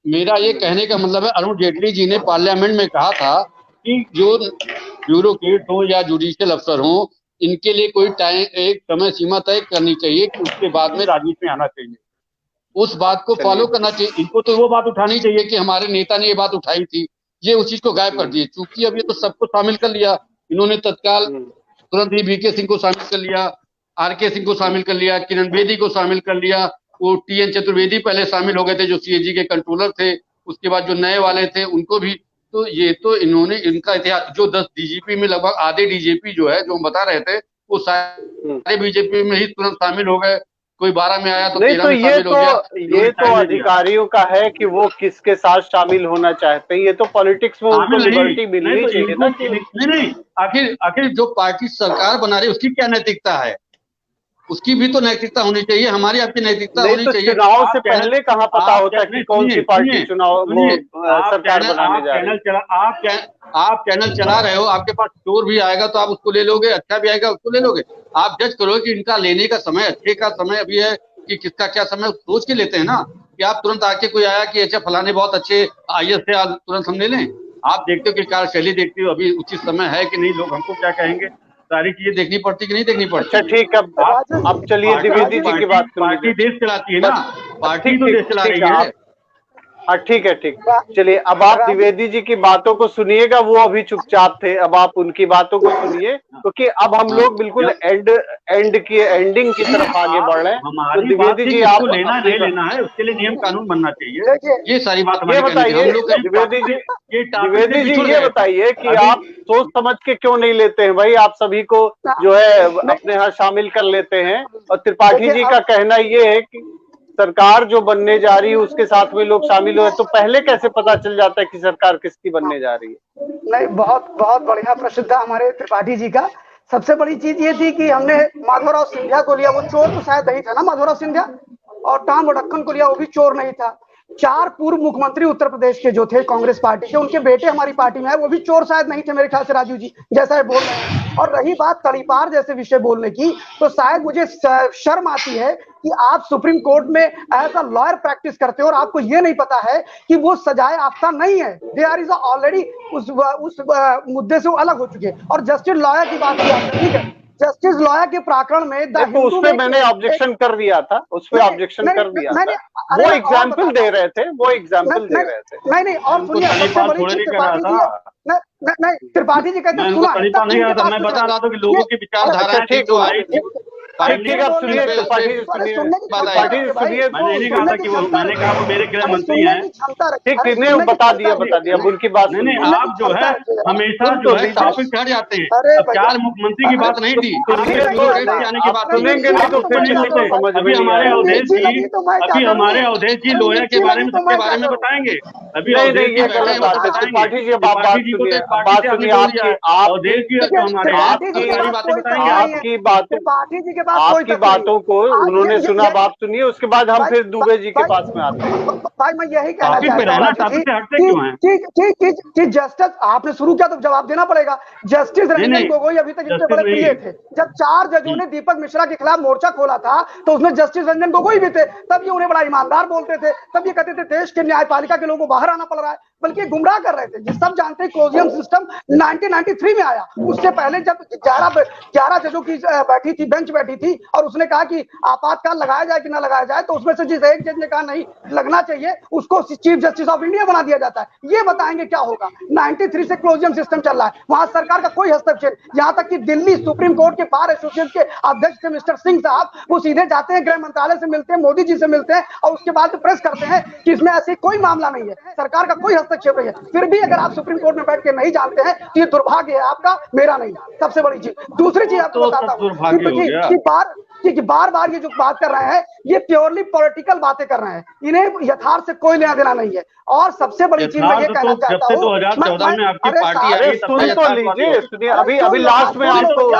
B: मेरा ये कहने का मतलब है, अरुण जेटली जी ने पार्लियामेंट में कहा था कि जो ब्यूरोक्रेट हो या जुडिशियल अफसर हो, इनके लिए कोई टाइम, एक समय सीमा तय करनी चाहिए कि उसके बाद में राजनीति में आना चाहिए। उस बात को फॉलो करना चाहिए। इनको तो वो बात उठानी चाहिए कि हमारे नेता ने ये बात उठाई थी, ये उस चीज को गायब कर दिए। चूंकि अब ये तो सबको शामिल कर लिया इन्होंने, तत्काल तुरंत ही BK सिंह को शामिल कर लिया, आरके सिंह को शामिल कर लिया, किरण बेदी को शामिल कर लिया, वो टीएन चतुर्वेदी पहले शामिल हो गए थे जो सीएजी के कंट्रोलर थे, उसके बाद जो नए वाले थे उनको भी। तो ये तो इन्होंने इनका इतिहास, जो 10 डीजीपी में लगभग आधे डीजीपी जो है जो हम बता रहे थे वो सारे बीजेपी में ही तुरंत शामिल हो गए, कोई 12 में आया तो 13 में शामिल हो गया।
A: ये तो अधिकारियों का है कि वो किसके साथ शामिल होना चाहते हैं, ये तो पॉलिटिक्स में उनको लिबर्टी मिलनी चाहिए ना।
B: नहीं, आखिर जो पार्टी सरकार बना रही है उसकी क्या नैतिकता है, उसकी भी तो नैतिकता होनी चाहिए, हमारी आपकी नैतिकता होनी चाहिए।
A: चुनाव से पहले कहाँ पता होता है कि कौन सी पार्टी चुनाव सरकार बनाने जा रही है।
B: आप चैनल चला रहे हो, आपके पास चोर भी आएगा तो आप उसको ले लोगे, अच्छा भी आएगा उसको ले लोगे। आप जज करो कि इनका लेने का समय, अच्छे का समय अभी है कि किसका क्या समय, सोच के लेते हैं ना कि आप तुरंत आके कोई आया कि अच्छा फलाने बहुत अच्छे IAS थे, आज तुरंत हम ले लें। आप देखते हो कि कार्यशैली देखते हो, अभी उचित समय है कि नहीं, लोग हमको क्या कहेंगे, सारी चीजें देखनी पड़ती कि नहीं देखनी पड़ती।
A: अच्छा ठीक है, अब चलिए द्विवेदी जी की बात।
B: पार्टी देश चलाती है ना, पार्टी तो देश चला रही है।
A: हाँ ठीक है, ठीक। चलिए अब आप द्विवेदी जी की बातों को सुनिएगा, वो अभी चुपचाप थे, अब आप उनकी बातों को सुनिए, क्योंकि अब हम लोग बिल्कुल एंडिंग की तरफ आगे बढ़ रहे हैं। तो द्विवेदी जी आप
B: लेना नहीं लेना है, उसके लिए नियम कानून बनना चाहिए, ये सारी बात
A: ये बताइए द्विवेदी जी ये बताइए कि आप सोच समझ के क्यों नहीं लेते हैं भाई, आप सभी को जो है अपने यहाँ शामिल कर लेते हैं। और त्रिपाठी जी का कहना ये है कि सरकार जो बनने जा रही है उसके साथ में लोग शामिल हुए, तो पहले कैसे पता चल जाता है कि सरकार किसकी बनने जा रही है?
F: नहीं, बहुत बहुत बढ़िया प्रश्न था हमारे त्रिपाठी जी का। सबसे बड़ी चीज ये थी कि हमने माधवराव सिंधिया को लिया, वो चोर तो शायद नहीं था ना माधवराव सिंधिया, और टॉम वडक्कन को लिया, वो भी चोर नहीं था। 4 पूर्व मुख्यमंत्री उत्तर प्रदेश के जो थे कांग्रेस पार्टी के, उनके बेटे हमारी पार्टी में है, वो भी चोर शायद नहीं थे मेरे ख्याल से, राजू जी जैसा है बोल रहे हैं। और रही बात तड़ीपार जैसे विषय बोलने की, तो शायद मुझे शर्म आती है कि आप सुप्रीम कोर्ट में एज अ लॉयर प्रैक्टिस करते हो और आपको ये नहीं पता है कि वो सजाए याफ्ता नहीं है, दे आर इज ऑलरेडी उस मुद्दे से वो अलग हो चुके हैं। और जस्टिस लॉयर की बात की, ठीक है, जस्टिस लॉयर के प्रकरण में
A: तो उस पे मैंने ऑब्जेक्शन कर दिया था, उस पे ऑब्जेक्शन कर दिया था। वो एग्जाम्पल दे रहे थे, वो एग्जाम्पल दे रहे थे।
F: नहीं, और सुनिए, सबसे बड़ी चीज त्रिपाठी जी, नहीं त्रिपाठी जी कहते सुना
B: नहीं रहा था, मैं बता रहा था कि लोगों की विचारधारा जो आई थी।
A: ठीक, आप सुनिए त्रिपाठी जी, सुनिए,
B: मैंने कहा वो मेरे गृह मंत्री हैं,
A: ठीक, बता दिया अब उनकी बात।
B: आप जो है हमेशा जो है टॉपिक हट जाते हैं। अब 4 मुख्यमंत्री की बात नहीं थी, आने की बात
A: सुनेंगे नहीं तो फिर
B: अभी हमारे अवधेश जी लोहिया के बारे में, सबके बारे में बताएंगे। अभी
A: त्रिपाठी जी बात सुनिए, आपकी बातों को उन्होंने सुना, आप सुनिए, उसके बाद हम फिर दुबे जी के पास में आते हैं।
F: भाई मैं यही कहना चाहता हूँ कि जस्टिस आपने शुरू किया तो जवाब देना पड़ेगा। जस्टिस रंजन गोगोई अभी तक इतने बड़े प्रिय थे, जब 4 जजों ने दीपक मिश्रा के खिलाफ मोर्चा खोला था तो उसमें जस्टिस रंजन गोगोई भी थे, तब ये उन्हें बड़ा ईमानदार बोलते थे, तब ये कहते थे देश के न्यायपालिका के लोगों को बाहर आना पड़ रहा है, बल्कि गुमराह कर रहे थे। जिस सब जानते हैं कोलिजियम सिस्टम 1993 में आया, उससे पहले जब 11 जजों की बैठी थी, बेंच बैठी थी, और उसने कहा कि आपातकाल लगाया जाए कि ना लगाया जाए, तो उसमें से जिस एक जज ने कहा नहीं लगना चाहिए उसको चीफ जस्टिस ऑफ इंडिया बना दिया जाता है। ये बताएंगे क्या होगा। 93 से कोलिजियम सिस्टम चल रहा है, वहां सरकार का कोई हस्तक्षेप, यहाँ तक कि दिल्ली सुप्रीम कोर्ट के बार एसोसिएशन के अध्यक्ष थे मिस्टर सिंह साहब, वो सीधे जाते हैं, गृह मंत्रालय से मिलते हैं, मोदी जी से मिलते हैं, और उसके बाद प्रेस करते हैं कि इसमें ऐसे कोई मामला नहीं है, सरकार का कोई हस्तक्षेप नहीं है। फिर भी अगर आप सुप्रीम कोर्ट में बैठ के नहीं जानते हैं तो ये दुर्भाग्य है आपका, मेरा नहीं। सबसे बड़ी चीज, दूसरी चीज आपको बताता हूँ कि बार ये जो बात कर रहे हैं ये प्योरली पॉलिटिकल बातें कर रहे हैं, इन्हें यथार्थ से कोई लेना देना नहीं है। और सबसे बड़ी चीज मैं ये कहना चाहता हूँ,
B: 2014 में आपकी पार्टी आई,
A: सुन तो लीजिए, सुनिए, अभी लास्ट में आपको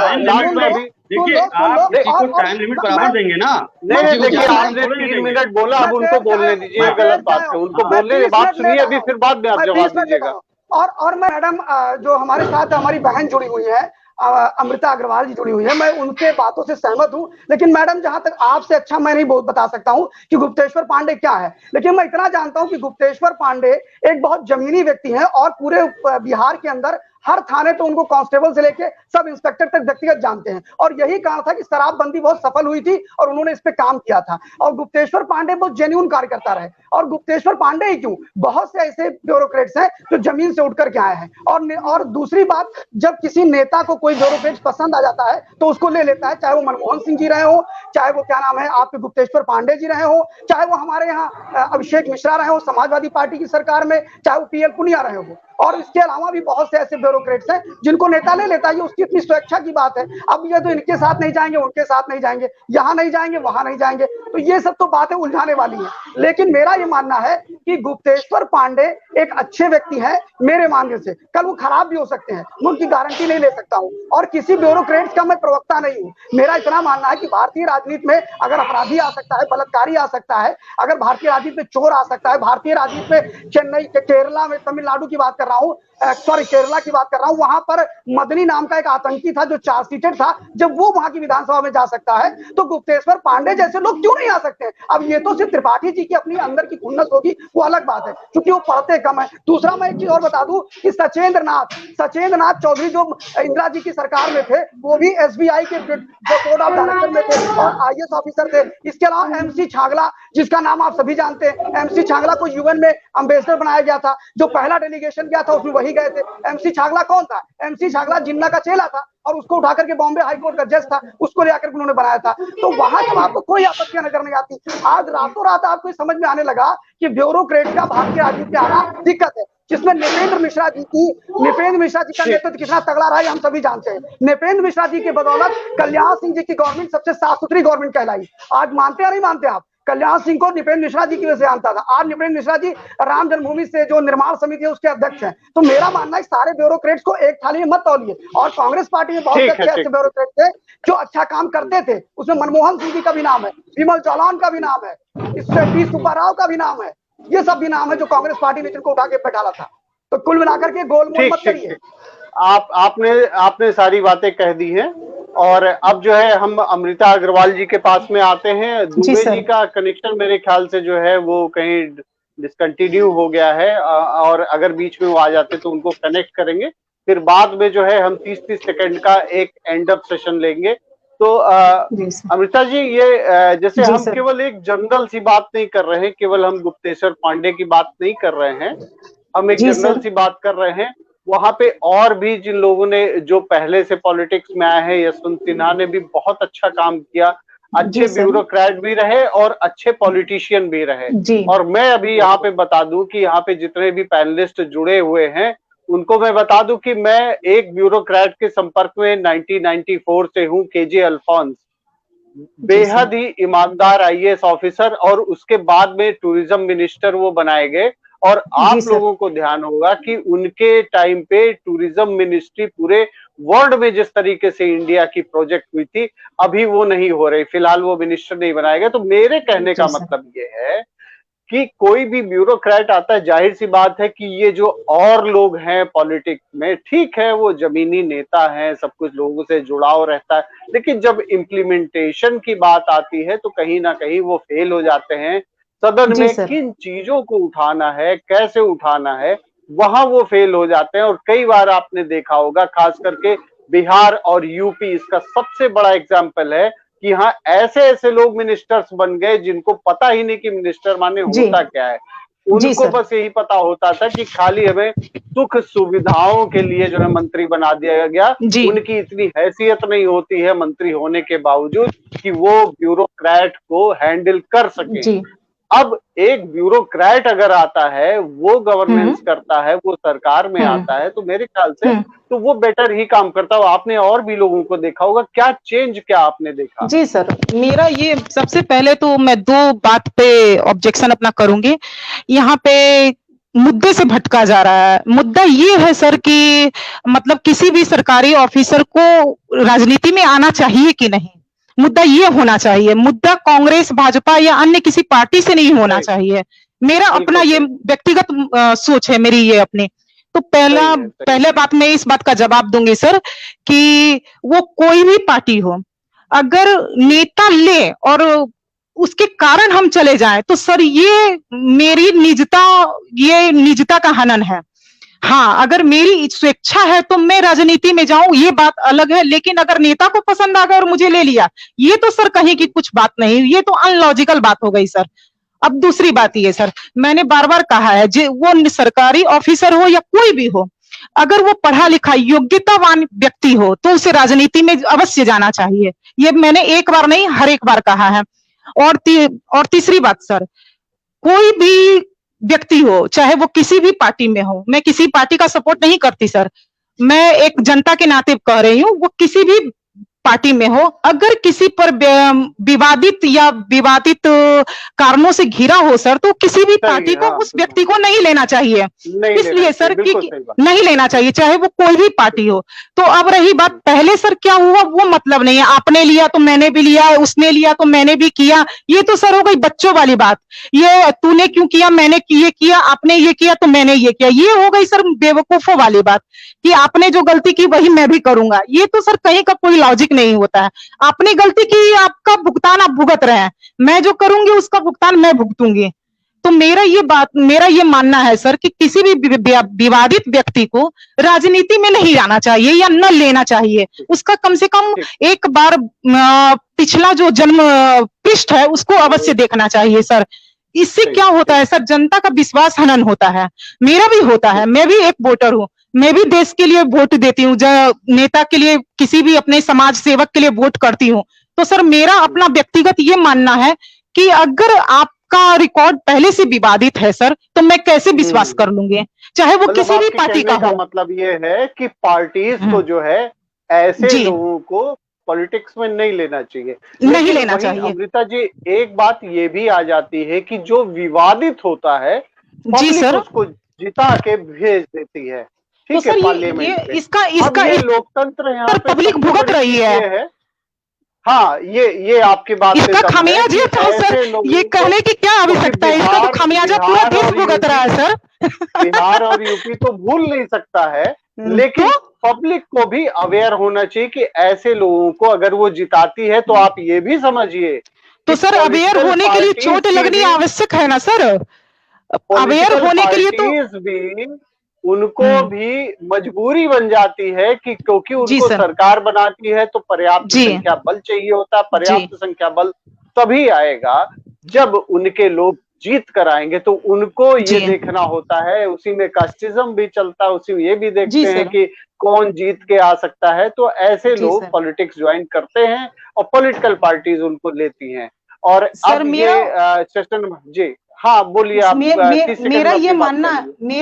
B: देखिए, आप किसी को टाइम लिमिट बराबर देंगे ना।
A: नहीं, देखिए आपने 3 मिनट बोला, अब उनको बोलने दीजिए, गलत बात है, उनको बोलने की बात सुनिए, अभी फिर बाद में आप जवाब दीजिएगा।
F: और मैडम जो हमारे साथ हमारी बहन जुड़ी हुई है, अमृता अग्रवाल जी जुड़ी हुई है, मैं उनके बातों से सहमत हूं, लेकिन मैडम जहां तक आपसे अच्छा मैं नहीं बहुत बता सकता हूं कि गुप्तेश्वर पांडे क्या है, लेकिन मैं इतना जानता हूं कि गुप्तेश्वर पांडे एक बहुत जमीनी व्यक्ति हैं और पूरे बिहार के अंदर हर थाने तो उनको कांस्टेबल से लेके सब इंस्पेक्टर तक व्यक्तिगत जानते हैं, और यही कारण था कि शराबबंदी बहुत सफल हुई थी और उन्होंने इस पे काम किया था। और गुप्तेश्वर पांडे बहुत जेन्युइन कार्यकर्ता रहे, और गुप्तेश्वर पांडे ही क्यों, बहुत से ऐसे ब्यूरोक्रेट्स हैं जो जमीन से उठ करके आए हैं। और दूसरी बात, जब किसी नेता को कोई ब्यूरोक्रेट पसंद आ जाता है तो उसको ले लेता है, चाहे वो मनमोहन सिंह जी रहे हो, चाहे वो क्या नाम है आपके गुप्तेश्वर पांडे जी रहे हो, चाहे वो हमारे यहाँ अभिषेक मिश्रा रहे हो समाजवादी पार्टी की सरकार में, चाहे वो पीएल पुनिया रहे हो। और इसके अलावा भी बहुत से ऐसे ब्यूरोक्रेट्स हैं जिनको नेता ले लेता है, ये उसकी अपनी स्वेच्छा की बात है। अब ये तो इनके साथ नहीं जाएंगे, उनके साथ नहीं जाएंगे, यहाँ नहीं जाएंगे, वहां नहीं जाएंगे, तो ये सब तो बातें उलझाने वाली हैं। लेकिन मेरा ये मानना है कि गुप्तेश्वर पांडे एक अच्छे व्यक्ति हैं मेरे मानने से, कल वो खराब भी हो सकते हैं, मैं उनकी गारंटी नहीं ले सकता हूँ, और किसी ब्यूरोक्रेट्स का मैं प्रवक्ता नहीं हूँ। मेरा इतना मानना है कि भारतीय राजनीति में अगर अपराधी आ सकता है, बलात्कारी आ सकता है, अगर भारतीय राजनीति में चोर आ सकता है, भारतीय राजनीति में चेन्नई के केरला में, तमिलनाडु की बात कर रहा हूँ, सॉरी केरला की बात कर रहा हूं, वहां पर मदनी नाम का एक आतंकी था जो चार्ज सीटेड था, जब वो वहां की विधानसभा में जा सकता है तो गुप्तेश्वर पांडे जैसे लोग क्यों नहीं आ सकते? अब ये तो सिर्फ त्रिपाठी जी की अपनी अंदर की खुन्नस होगी, वो अलग बात है, क्योंकि वो पढ़ते कम है। दूसरा मैं एक चीज और बता दूं कि सचेंद्र नाथ चौधरी जो इंदिरा जी की सरकार में थे, वो भी एसबीआई के बोर्ड ऑफ डायरेक्टर में थे और आईएएस ऑफिसर थे। इसके अलावा एमसी छागला, जिसका नाम आप सभी जानते हैं, एमसी छागला को यूएन में एम्बेसडर बनाया गया था, जो पहला डेलीगेशन गया था उसमें वही गए थे। एमसी छागला कौन था? एमसी छागला जिन्ना का चेला था और उसको उठा करके बॉम्बे हाईकोर्ट का जज था, उसको ले आकर उन्होंने बनाया था। तो वहां जब आपको कोई आपत्तियां नजर नहीं आती, आज रातों रात आपको समझ में आने लगा कि ब्यूरोक्रेट का भारतीय राजनीति में आना दिक्कत है, जिसमें नृपेंद्र मिश्रा जी का नेतृत्व कितना तगड़ा रहा है हम सभी जानते हैं। नृपेंद्र मिश्रा जी की बदौलत कल्याण सिंह जी की गवर्नमेंट सबसे साफ सुथरी गवर्नमेंट कहलाई। आज मानते या नहीं मानते आप? कल्याण सिंह को नृपेंद्र मिश्रा जी की वजह से जानता था, आज नृपेंद्र मिश्रा जी राम जन्मभूमि से जो निर्माण समिति है उसके अध्यक्ष हैं। तो मेरा मानना है सारे ब्यूरोक्रेट्स को एक थाली में मत तौलिए। और कांग्रेस पार्टी में बहुत अच्छे अच्छे ब्यूरोक्रेट थे जो अच्छा काम करते थे, उसमें मनमोहन सिंह जी का भी नाम है, विमल जालान का भी नाम है, इससे टी सुब्बाराव का भी नाम है, ये सब भी नाम है जो कांग्रेस पार्टी ने जिनको उठा के बैठाला था। तो कुल मिलाकर के गोलमोल मत करिए।
A: आपने सारी बातें कह दी हैं और अब जो है हम अमृता अग्रवाल जी के पास में आते हैं। दुबे जी का कनेक्शन मेरे ख्याल से जो है वो कहीं डिसकंटिन्यू हो गया है और अगर बीच में वो आ जाते तो उनको कनेक्ट करेंगे, फिर बाद में जो है हम 30-30 सेकंड का एक एंड अप सेशन लेंगे। तो अमृता जी, ये जैसे हम केवल एक जनरल सी बात नहीं कर रहे हैं, केवल हम गुप्तेश्वर पांडे की बात नहीं कर रहे हैं, हम एक जनरल सी बात कर रहे हैं। वहां पे और भी जिन लोगों ने जो पहले से पॉलिटिक्स में आए हैं, यशवंत सिन्हा ने भी बहुत अच्छा काम किया, अच्छे ब्यूरोक्रेट भी रहे और अच्छे पॉलिटिशियन भी रहे। और मैं अभी यहाँ पे बता दूं कि यहाँ पे जितने भी पैनलिस्ट जुड़े हुए हैं उनको मैं बता दूं कि मैं एक ब्यूरोक्रेट के संपर्क में 1994 से हूँ, केजे अल्फोंस, बेहद ही ईमानदार आईएएस ऑफिसर, और उसके बाद में टूरिज्म मिनिस्टर वो बनाए गए। और आप लोगों को ध्यान होगा कि उनके टाइम पे टूरिज्म मिनिस्ट्री पूरे वर्ल्ड में जिस तरीके से इंडिया की प्रोजेक्ट हुई थी, अभी वो नहीं हो रही, फिलहाल वो मिनिस्टर नहीं बनाए गए। तो मेरे कहने का मतलब ये है कि कोई भी ब्यूरोक्रेट आता है, जाहिर सी बात है कि ये जो और लोग हैं पॉलिटिक्स में, ठीक है वो जमीनी नेता हैं, सब कुछ लोगों से जुड़ाव रहता है, लेकिन जब इम्प्लीमेंटेशन की बात आती है तो कहीं ना कहीं वो फेल हो जाते हैं। सदन में किन चीजों को उठाना है, कैसे उठाना है, वहां वो फेल हो जाते हैं। और कई बार आपने देखा होगा, खास करके बिहार और यूपी इसका सबसे बड़ा एग्जाम्पल है कि हाँ ऐसे ऐसे लोग मिनिस्टर्स बन गए जिनको पता ही नहीं कि मिनिस्टर माने होता क्या है। उनको बस यही पता होता था कि खाली हमें सुख सुविधाओं के लिए जो है मंत्री बना दिया गया। उनकी इतनी हैसियत नहीं होती है मंत्री होने के बावजूद कि वो ब्यूरोक्रेट को हैंडल कर सके। अब एक ब्यूरोक्रेट अगर आता है, वो गवर्नेंस करता है, वो सरकार में आता है, तो मेरे ख्याल से तो वो बेटर ही काम करता है। आपने और भी लोगों को देखा होगा, क्या चेंज क्या आपने देखा?
C: जी सर, मेरा ये सबसे पहले तो मैं दो बात पे ऑब्जेक्शन अपना करूंगी। यहाँ पे मुद्दे से भटका जा रहा है। मुद्दा ये है सर कि मतलब किसी भी सरकारी ऑफिसर को राजनीति में आना चाहिए कि नहीं, मुद्दा ये होना चाहिए। मुद्दा कांग्रेस, भाजपा या अन्य किसी पार्टी से नहीं होना चाहिए। मेरा अपना ये व्यक्तिगत सोच है, मेरी ये अपनी। तो पहले बात मैं इस बात का जवाब दूंगी सर कि वो कोई भी पार्टी हो, अगर नेता ले और उसके कारण हम चले जाएं तो सर ये मेरी निजता का हनन है। हाँ, अगर मेरी स्वेच्छा है तो मैं राजनीति में जाऊं, ये बात अलग है, लेकिन अगर नेता को पसंद आ गया और मुझे ले लिया, ये तो सर कहीं की कुछ बात नहीं, ये तो अनलॉजिकल बात हो गई सर। अब दूसरी बात ये सर, मैंने बार बार कहा है, वो सरकारी ऑफिसर हो या कोई भी हो, अगर वो पढ़ा लिखा योग्यतावान व्यक्ति हो तो उसे राजनीति में अवश्य जाना चाहिए। ये मैंने एक बार नहीं, हर एक बार कहा है। और तीसरी बात सर, कोई भी व्यक्ति हो, चाहे वो किसी भी पार्टी में हो, मैं किसी पार्टी का सपोर्ट नहीं करती सर, मैं एक जनता के नाते कह रही हूँ, वो किसी भी पार्टी में हो, अगर किसी पर विवादित कारणों से घिरा हो सर, तो किसी भी पार्टी को उस व्यक्ति को नहीं लेना चाहिए। इसलिए सर कि नहीं लेना चाहिए, चाहे वो कोई भी पार्टी हो। तो अब रही बात पहले सर क्या हुआ वो मतलब नहीं है, आपने लिया तो मैंने भी लिया, उसने लिया तो मैंने भी किया, ये तो सर हो गई बच्चों वाली बात। ये तूने क्यों किया, मैंने ये किया, आपने ये किया तो मैंने ये किया, ये हो गई सर बेवकूफों वाली बात कि आपने जो गलती की वही मैं भी करूंगा। ये तो सर कहीं का कोई लॉजिक नहीं होता है। आपने गलती की, आपका भुगतान आप भुगत रहे हैं, मैं जो करूंगी उसका भुगतान मैं भुगतूंगी। तो मेरा ये मानना है सर कि किसी भी विवादित व्यक्ति को राजनीति में नहीं आना चाहिए या न लेना चाहिए। उसका कम से कम एक बार पिछला जो जन्म पृष्ठ है उसको अवश्य देखना चाहिए सर। इससे क्या होता है सर, जनता का विश्वास हनन होता है, मेरा भी होता है, मैं भी एक वोटर हूँ, मैं भी देश के लिए वोट देती हूँ, नेता के लिए, किसी भी अपने समाज सेवक के लिए वोट करती हूँ। तो सर मेरा अपना व्यक्तिगत ये मानना है कि अगर आपका रिकॉर्ड पहले से विवादित है सर, तो मैं कैसे विश्वास कर लूंगी, चाहे वो किसी भी पार्टी का हो।
A: मतलब ये है कि पार्टीज को जो है ऐसे लोगों को पॉलिटिक्स में नहीं लेना चाहिए,
C: नहीं लेना चाहिए।
A: अमृता जी एक बात ये भी आ जाती है कि जो विवादित होता है
C: जी सर,
A: उसको जिता के भेज देती है, ठीक
C: तो
A: है,
C: पार्लियामेंट। इसका
A: ये लोकतंत्र यहाँ पे
C: पब्लिक भुगत रही है।
A: हाँ, ये आपकी बात
C: इसका खामियाजा था सर, ये कहने की क्या आवश्यकता है, इसका तो खामियाजा पूरा देश भुगत रहा है सर।
A: बिहार और यूपी तो भूल नहीं सकता है, लेकिन पब्लिक को भी अवेयर होना चाहिए कि ऐसे लोगों को अगर वो जिताती है तो आप ये भी समझिए
C: तो सर अवेयर होने के लिए चोट लगनी आवश्यक है ना सर, अवेयर होने के लिए तो
A: भी उनको भी मजबूरी बन जाती है कि क्योंकि उनको सरकार बनाती है तो पर्याप्त संख्या बल चाहिए होता है, पर्याप्त संख्या बल तभी आएगा जब उनके लोग जीत कर आएंगे। तो उनको ये देखना होता है, उसी में कास्टिज्म भी चलता है, उसी में ये भी देखते हैं कि कौन जीत के आ सकता है। तो ऐसे लोग पॉलिटिक्स ज्वाइन करते हैं और पॉलिटिकल पार्टीज उनको लेती हैं। और अब ये सेशन जी हाँ बोलिए आप।
C: मेरा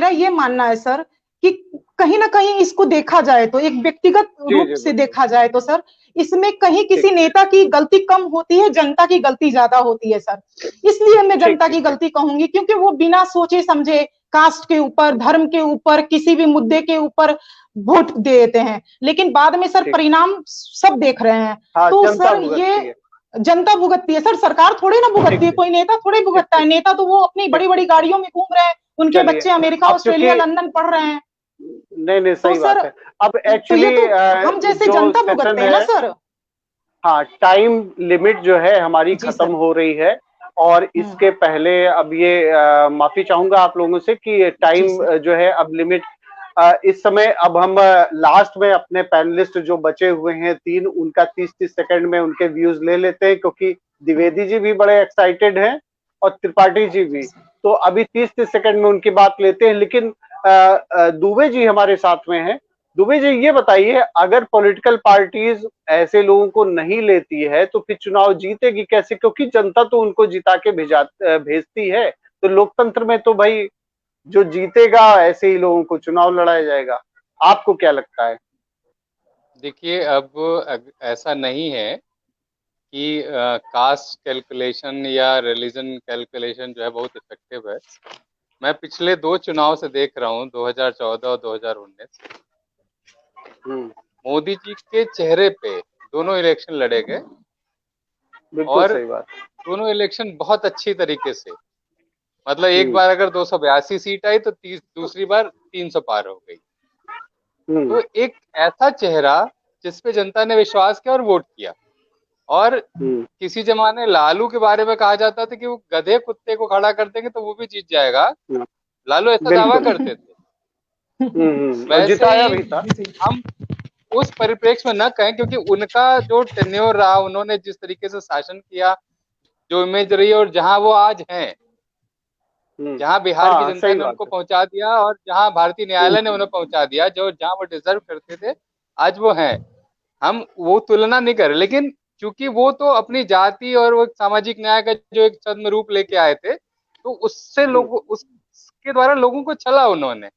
C: ये मानना है सर कि कहीं ना कहीं इसको देखा जाए तो, एक व्यक्तिगत रूप से देखा जाए तो सर, इसमें कहीं किसी नेता की गलती कम होती है, जनता की गलती ज्यादा होती है सर। इसलिए मैं जनता की गलती कहूंगी क्योंकि वो बिना सोचे समझे कास्ट के ऊपर, धर्म के ऊपर, किसी भी मुद्दे के ऊपर वोट दे देते हैं, लेकिन बाद में सर परिणाम सब देख रहे हैं। तो सर ये जनता भुगतती है सर, सरकार थोड़ी ना भुगतती है, कोई नेता थोड़ी भुगतता है। नेता तो वो अपनी बड़ी बड़ी गाड़ियों में घूम रहे हैं, उनके बच्चे अमेरिका, ऑस्ट्रेलिया, लंदन पढ़ रहे हैं।
A: नहीं सही बात है। अब एक्चुअली
C: हम जैसे जनता भुगतते हैं ना सर।
A: हाँ, टाइम लिमिट जो है हमारी खत्म हो रही है और इसके पहले अब ये माफी चाहूंगा आप लोगों से कि टाइम जो है अब लिमिट इस समय, अब हम लास्ट में अपने पैनलिस्ट जो बचे हुए हैं 3, उनका 30-30 सेकंड में उनके व्यूज ले लेते हैं क्योंकि द्विवेदी जी भी बड़े एक्साइटेड हैं और त्रिपाठी जी भी। तो अभी 30-30 सेकंड में उनकी बात लेते हैं। लेकिन दुबे जी हमारे साथ में हैं। दुबे जी ये बताइए, अगर पॉलिटिकल पार्टीज ऐसे लोगों को नहीं लेती है तो फिर चुनाव जीतेगी कैसे, क्योंकि जनता तो उनको जिता के भेजती है। तो लोकतंत्र में तो भाई जो जीतेगा ऐसे ही लोगों को चुनाव लड़ाया जाएगा। आपको क्या लगता है?
D: देखिए, अब ऐसा नहीं है कि कास्ट कैलकुलेशन या रिलीजन कैलकुलेशन जो है बहुत इफेक्टिव है। मैं पिछले 2 चुनाव से देख रहा हूँ, 2014 और 2019। मोदी जी के चेहरे पे दोनों इलेक्शन लड़े गए और
A: सही बात।
D: दोनों इलेक्शन बहुत अच्छी तरीके से, मतलब एक बार अगर 282 सीट आई तो दूसरी बार 300 पार हो गई। तो एक ऐसा चेहरा जिसपे जनता ने विश्वास किया और वोट किया। और किसी जमाने लालू के बारे में कहा जाता था कि वो गधे कुत्ते को खड़ा कर देंगे तो वो भी जीत जाएगा, लालू ऐसा दावा करते थे।
A: जिताया भी था।
D: हम उस परिप्रेक्ष्य में न कहें क्योंकि उनका जो टेन्योर रहा, उन्होंने जिस तरीके से शासन किया, जो इमेज रही और जहां वो आज हैं, जहां बिहार की जनता ने उनको पहुंचा दिया और जहां भारतीय न्यायालय ने उन्हें पहुंचा दिया, जो जहां वो डिजर्व करते थे आज वो हैं। हम वो तुलना नहीं कर रहे, लेकिन क्योंकि वो तो अपनी जाति और वो सामाजिक न्याय का जो एक छद्म रूप लेके आए थे, तो उससे लोग उसके द्वारा लोगों को छला उन्होंने।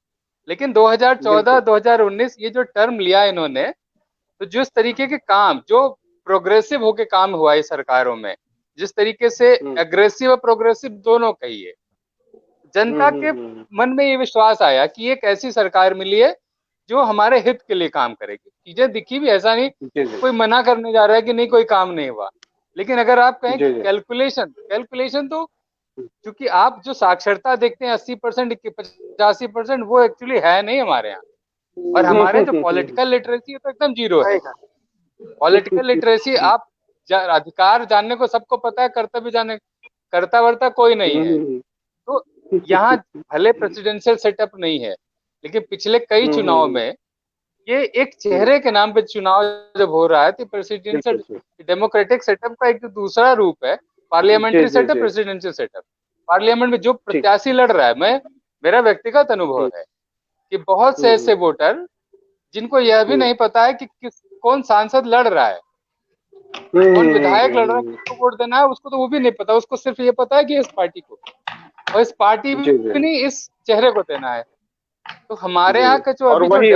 D: लेकिन 2014-2019 ये जो टर्म लिया इन्होंने, तो जिस तरीके के काम जो प्रोग्रेसिव होके काम हुआ है सरकारों में, जिस तरीके से एग्रेसिव और प्रोग्रेसिव दोनों कहिए, जनता के मन में ये विश्वास आया कि एक ऐसी सरकार मिली है जो हमारे हित के लिए काम करेगी। चीजें दिखी भी, ऐसा नहीं कोई मना करने जा रहा है कि नहीं कोई काम नहीं हुआ, लेकिन अगर आप कहें कैलकुलेशन तो क्योंकि आप जो साक्षरता देखते हैं 80% 85%, वो एक्चुअली है नहीं हमारे यहाँ। और हमारे जो पॉलिटिकल लिटरेसी है तो एकदम जीरो है। पॉलिटिकल लिटरेसी, आप अधिकार जानने को सबको पता है, कर्तव्य जानने करता वर्ता कोई नहीं है। तो यहाँ भले प्रेसिडेंशियल सेटअप नहीं है, लेकिन पिछले कई चुनाव में ये एक चेहरे के नाम पे चुनाव जब हो रहा है, तो प्रेसिडेंशियल डेमोक्रेटिक सेटअप का एक दूसरा रूप है parliamentary setup, presidential setup. Parliament में जो प्रत्याशी लड़ रहा है, मेरा व्यक्तिगत अनुभव है कि बहुत से ऐसे वोटर जिनको यह भी नहीं पता है कि कौन सांसद लड़ रहा है, कौन विधायक लड़ रहा है, किसको वोट देना है, उसको तो वो भी नहीं पता। उसको सिर्फ ये पता है कि इस पार्टी को, और इस पार्टी भी नहीं, इस चेहरे को देना है। तो हमारे यहाँ का जो अभी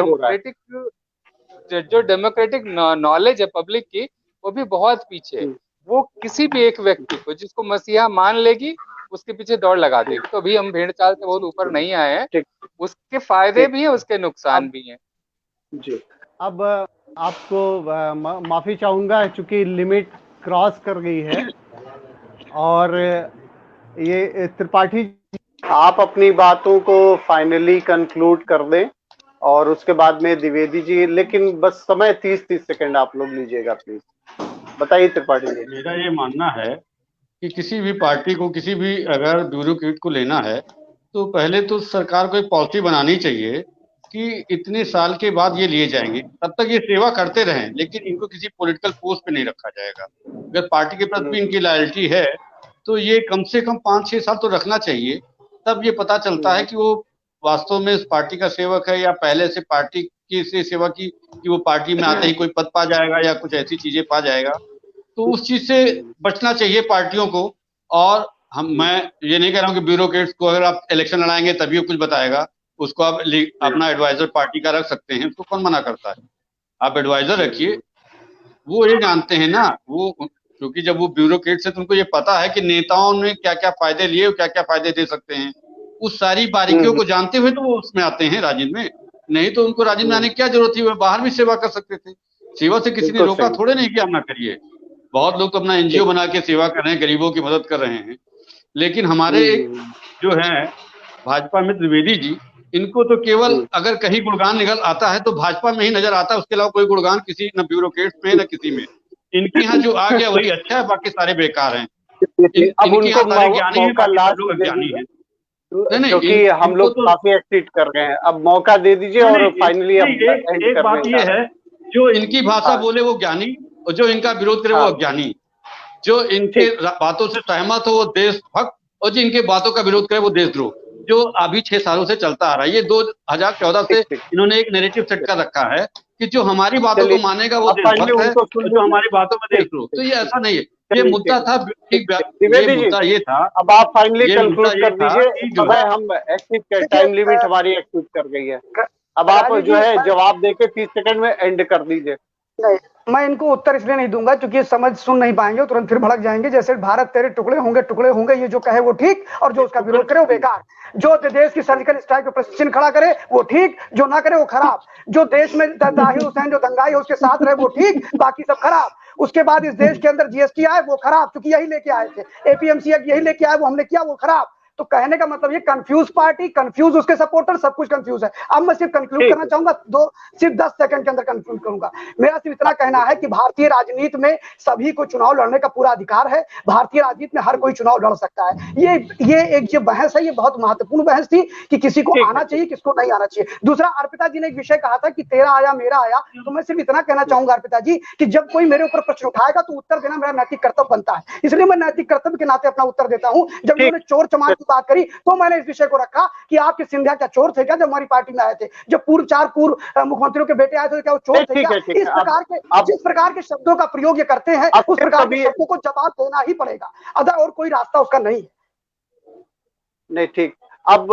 D: जो डेमोक्रेटिक नॉलेज है पब्लिक की, वो भी बहुत पीछे है। वो किसी भी एक व्यक्ति को जिसको मसीहा मान लेगी, उसके पीछे दौड़ लगा देगी। तो अभी हम भेड़ चाल से बहुत ऊपर नहीं आए हैं, उसके फायदे भी हैं, उसके नुकसान भी हैं।
A: जी, अब आपको माफी चाहूंगा चूंकि लिमिट क्रॉस कर गई है, और ये त्रिपाठी आप अपनी बातों को फाइनली कंक्लूड कर दें, और उसके बाद में द्विवेदी जी, लेकिन बस समय 30 सेकंड आप लोग लीजिएगा प्लीज। बताइए त्रिपाठी जी।
B: मेरा ये मानना है कि किसी भी पार्टी को, किसी भी अगर ब्यूरोक्रेट को लेना है, तो पहले तो सरकार को एक पॉलिसी बनानी चाहिए कि इतने साल के बाद ये लिए जाएंगे, तब तक ये सेवा करते रहें, लेकिन इनको किसी पॉलिटिकल पोस्ट पे नहीं रखा जाएगा। अगर पार्टी के प्रति इनकी लॉयल्टी है तो ये कम से कम 5-6 साल तो रखना चाहिए। तब ये पता चलता है कि वो वास्तव में इस पार्टी का सेवक है, या पहले से पार्टी की से सेवा की कि वो पार्टी में आते ही कोई पद पा जाएगा या कुछ ऐसी चीजें पा जाएगा। तो उस चीज से बचना चाहिए पार्टियों को। और मैं ये नहीं कह रहा हूँ कि ब्यूरोक्रेट्स को अगर आप इलेक्शन लड़ाएंगे तभी वो कुछ बताएगा, उसको आप अपना एडवाइजर पार्टी का रख सकते हैं, उसको कौन मना करता है। आप एडवाइजर रखिए, वो ये जानते हैं ना, वो क्योंकि जब वो ब्यूरोक्रेट से, तुमको ये पता है कि नेताओं ने क्या क्या फायदे लिए और क्या क्या फायदे दे सकते हैं, उस सारी बारीकियों को जानते हुए तो वो उसमें आते हैं राजनीति में। नहीं तो उनको राजनीति में आने की क्या जरूरत थी, वो बाहर भी सेवा कर सकते थे। सेवा से किसी ने रोका थोड़े नहीं कि आप ना करिए। बहुत लोग तो अपना एनजीओ बना के सेवा कर रहे हैं, गरीबों की मदद कर रहे हैं। लेकिन हमारे जो है भाजपा में द्विवेदी जी, इनको तो केवल अगर कहीं गुणगान निकल आता है तो भाजपा में ही नजर आता है, उसके अलावा कोई गुणगान किसी न ब्यूरोक्रेट में न किसी में। इनके यहाँ जो आ गया वही अच्छा है, बाकी सारे बेकार हैं। इनके यहाँ सारे ज्ञानी हैं, बाकी लोग अज्ञानी हैं।
A: क्योंकि हम लोग तो काफी एक्सीड कर गए हैं, अब मौका दे दीजिए। और फाइनली
B: एक बात ये है, जो इनकी भाषा बोले वो ज्ञानी, और जो इनका विरोध करे वो अज्ञानी। जो इनके बातों से सहमत हो वो देशभक्त, और जो इनके बातों का विरोध करे वो देशद्रोह, जो अभी 6 सालों से चलता आ रहा है। ये 2014 से इन्होंने एक नैरेटिव सेट कर रखा है कि जो हमारी बातों को मानेगा वो देशभक्त है, और जो हमारी बातों में देशद्रोह। तो ये ऐसा नहीं है, ये मुद्दा था, ये मुद्दा ये था।
A: अब आप फाइनली कंक्लूड कर दीजिए, हम एक्सीड टाइम लिमिट हमारी एक्सीड कर गई है। अब आप जो है जवाब देके 30 सेकंड में एंड कर दीजिए।
F: मैं इनको उत्तर इसलिए नहीं दूंगा क्योंकि समझ सुन नहीं पाएंगे, तुरंत फिर भड़क जाएंगे। जैसे भारत तेरे टुकड़े होंगे, ये जो कहे वो ठीक, और जो उसका विरोध करे वो बेकार। जो देश की सर्जिकल स्ट्राइक पे प्रदर्शन खड़ा करे वो ठीक, जो ना करे वो खराब। जो देश में ताहिर हुसैन जो दंगाई है उसके साथ रहे वो ठीक, बाकी सब खराब। उसके बाद इस देश के अंदर जीएसटी आए वो खराब, क्योंकि यही लेके आए थे। एपीएमसी यही लेके आए, वो हमने किया, वो खराब। तो कहने का मतलब ये कंफ्यूज पार्टी, कंफ्यूज उसके सपोर्टर, सब कुछ कंफ्यूज है। अब मैं सिर्फ कंक्लूड करना चाहूंगा, सिर्फ 10 सेकंड के अंदर कंक्लूड करूंगा। मेरा सिर्फ इतना कहना है कि भारतीय राजनीति में सभी को चुनाव लड़ने का पूरा अधिकार है। भारतीय राजनीति में हर कोई चुनाव लड़ सकता है। ये एक जो बहस है, ये बहुत महत्वपूर्ण बहस थी कि किसी को आना चाहिए, किसको नहीं आना चाहिए। दूसरा, अर्पिता जी ने एक विषय कहा था कि तेरा आया मेरा आया, तो मैं सिर्फ इतना कहना चाहूंगा अर्पिता जी कि जब कोई मेरे ऊपर प्रश्न उठाएगा तो उत्तर देना मेरा नैतिक कर्तव्य बनता है। इसलिए मैं नैतिक कर्तव्य के नाते अपना उत्तर देता हूं। जब उन्होंने चोर चमार की बात करी तो मैंने इस विषय को रखा कि आपके सिंधिया क्या चोर थे क्या जब हमारी पार्टी में आए थे, जब चार पूर्व मुख्यमंत्रियों के बेटे आए थे क्या वो चोर थे क्या? इस प्रकार के जिस प्रकार के शब्दों का प्रयोग ये करते हैं उस प्रकार के शब्दों को जवाब देना ही पड़ेगा, अदर और कोई रास्ता उसका नहीं है।
A: नहीं ठीक, अब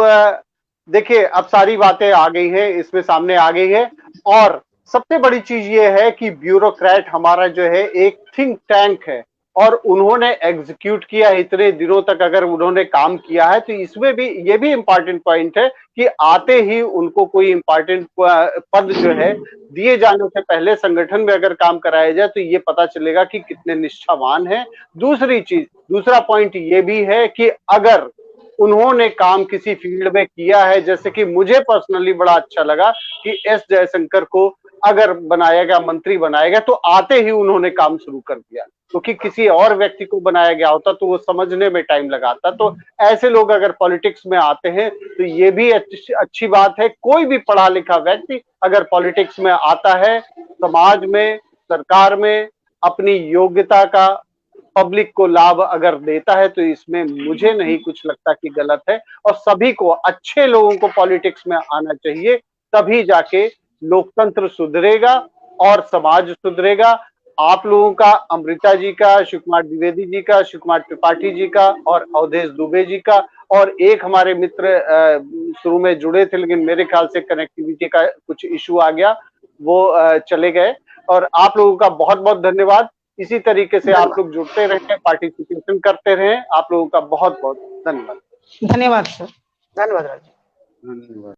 A: देखिए अब सारी बातें आ गई है, इसमें सामने आ गई है, और सबसे बड़ी चीज ये है कि ब्यूरोक्रेट हमारा जो है एक थिंक टैंक है और उन्होंने एग्जीक्यूट किया इतने दिनों तक, अगर उन्होंने काम किया है तो इसमें भी ये भी इंपॉर्टेंट पॉइंट है कि आते ही उनको कोई इंपॉर्टेंट पद जो है दिए जाने से पहले संगठन में अगर काम कराया जाए तो ये पता चलेगा कि कितने निष्ठावान हैं। दूसरी चीज, दूसरा पॉइंट ये भी है कि अगर उन्होंने काम किसी फील्ड में किया है, जैसे कि मुझे पर्सनली बड़ा अच्छा लगा कि एस जयशंकर को अगर बनाया गया, मंत्री बनाया गया, तो आते ही उन्होंने काम शुरू कर दिया, क्योंकि किसी और व्यक्ति को बनाया गया होता तो वो समझने में टाइम लगाता। तो ऐसे लोग अगर पॉलिटिक्स में आते हैं तो ये भी अच्छी बात है। कोई भी पढ़ा लिखा व्यक्ति अगर पॉलिटिक्स में आता है, समाज में, सरकार में अपनी योग्यता का पब्लिक को लाभ अगर देता है तो इसमें मुझे नहीं कुछ लगता कि गलत है। और सभी को, अच्छे लोगों को पॉलिटिक्स में आना चाहिए, तभी जाके लोकतंत्र सुधरेगा और समाज सुधरेगा। आप लोगों का, अमृता जी का, शिव कुमार द्विवेदी जी का, शिव कुमार त्रिपाठी जी का और अवधेश दुबे जी का, और एक हमारे मित्र शुरू में जुड़े थे लेकिन मेरे ख्याल से कनेक्टिविटी का कुछ इशू आ गया, वो चले गए। और आप लोगों का बहुत बहुत धन्यवाद। इसी तरीके से आप लोग जुड़ते रहें, पार्टिसिपेशन करते रहें। आप लोगों का बहुत बहुत धन्यवाद।
C: धन्यवाद सर।
F: धन्यवाद राज।
A: धन्यवाद।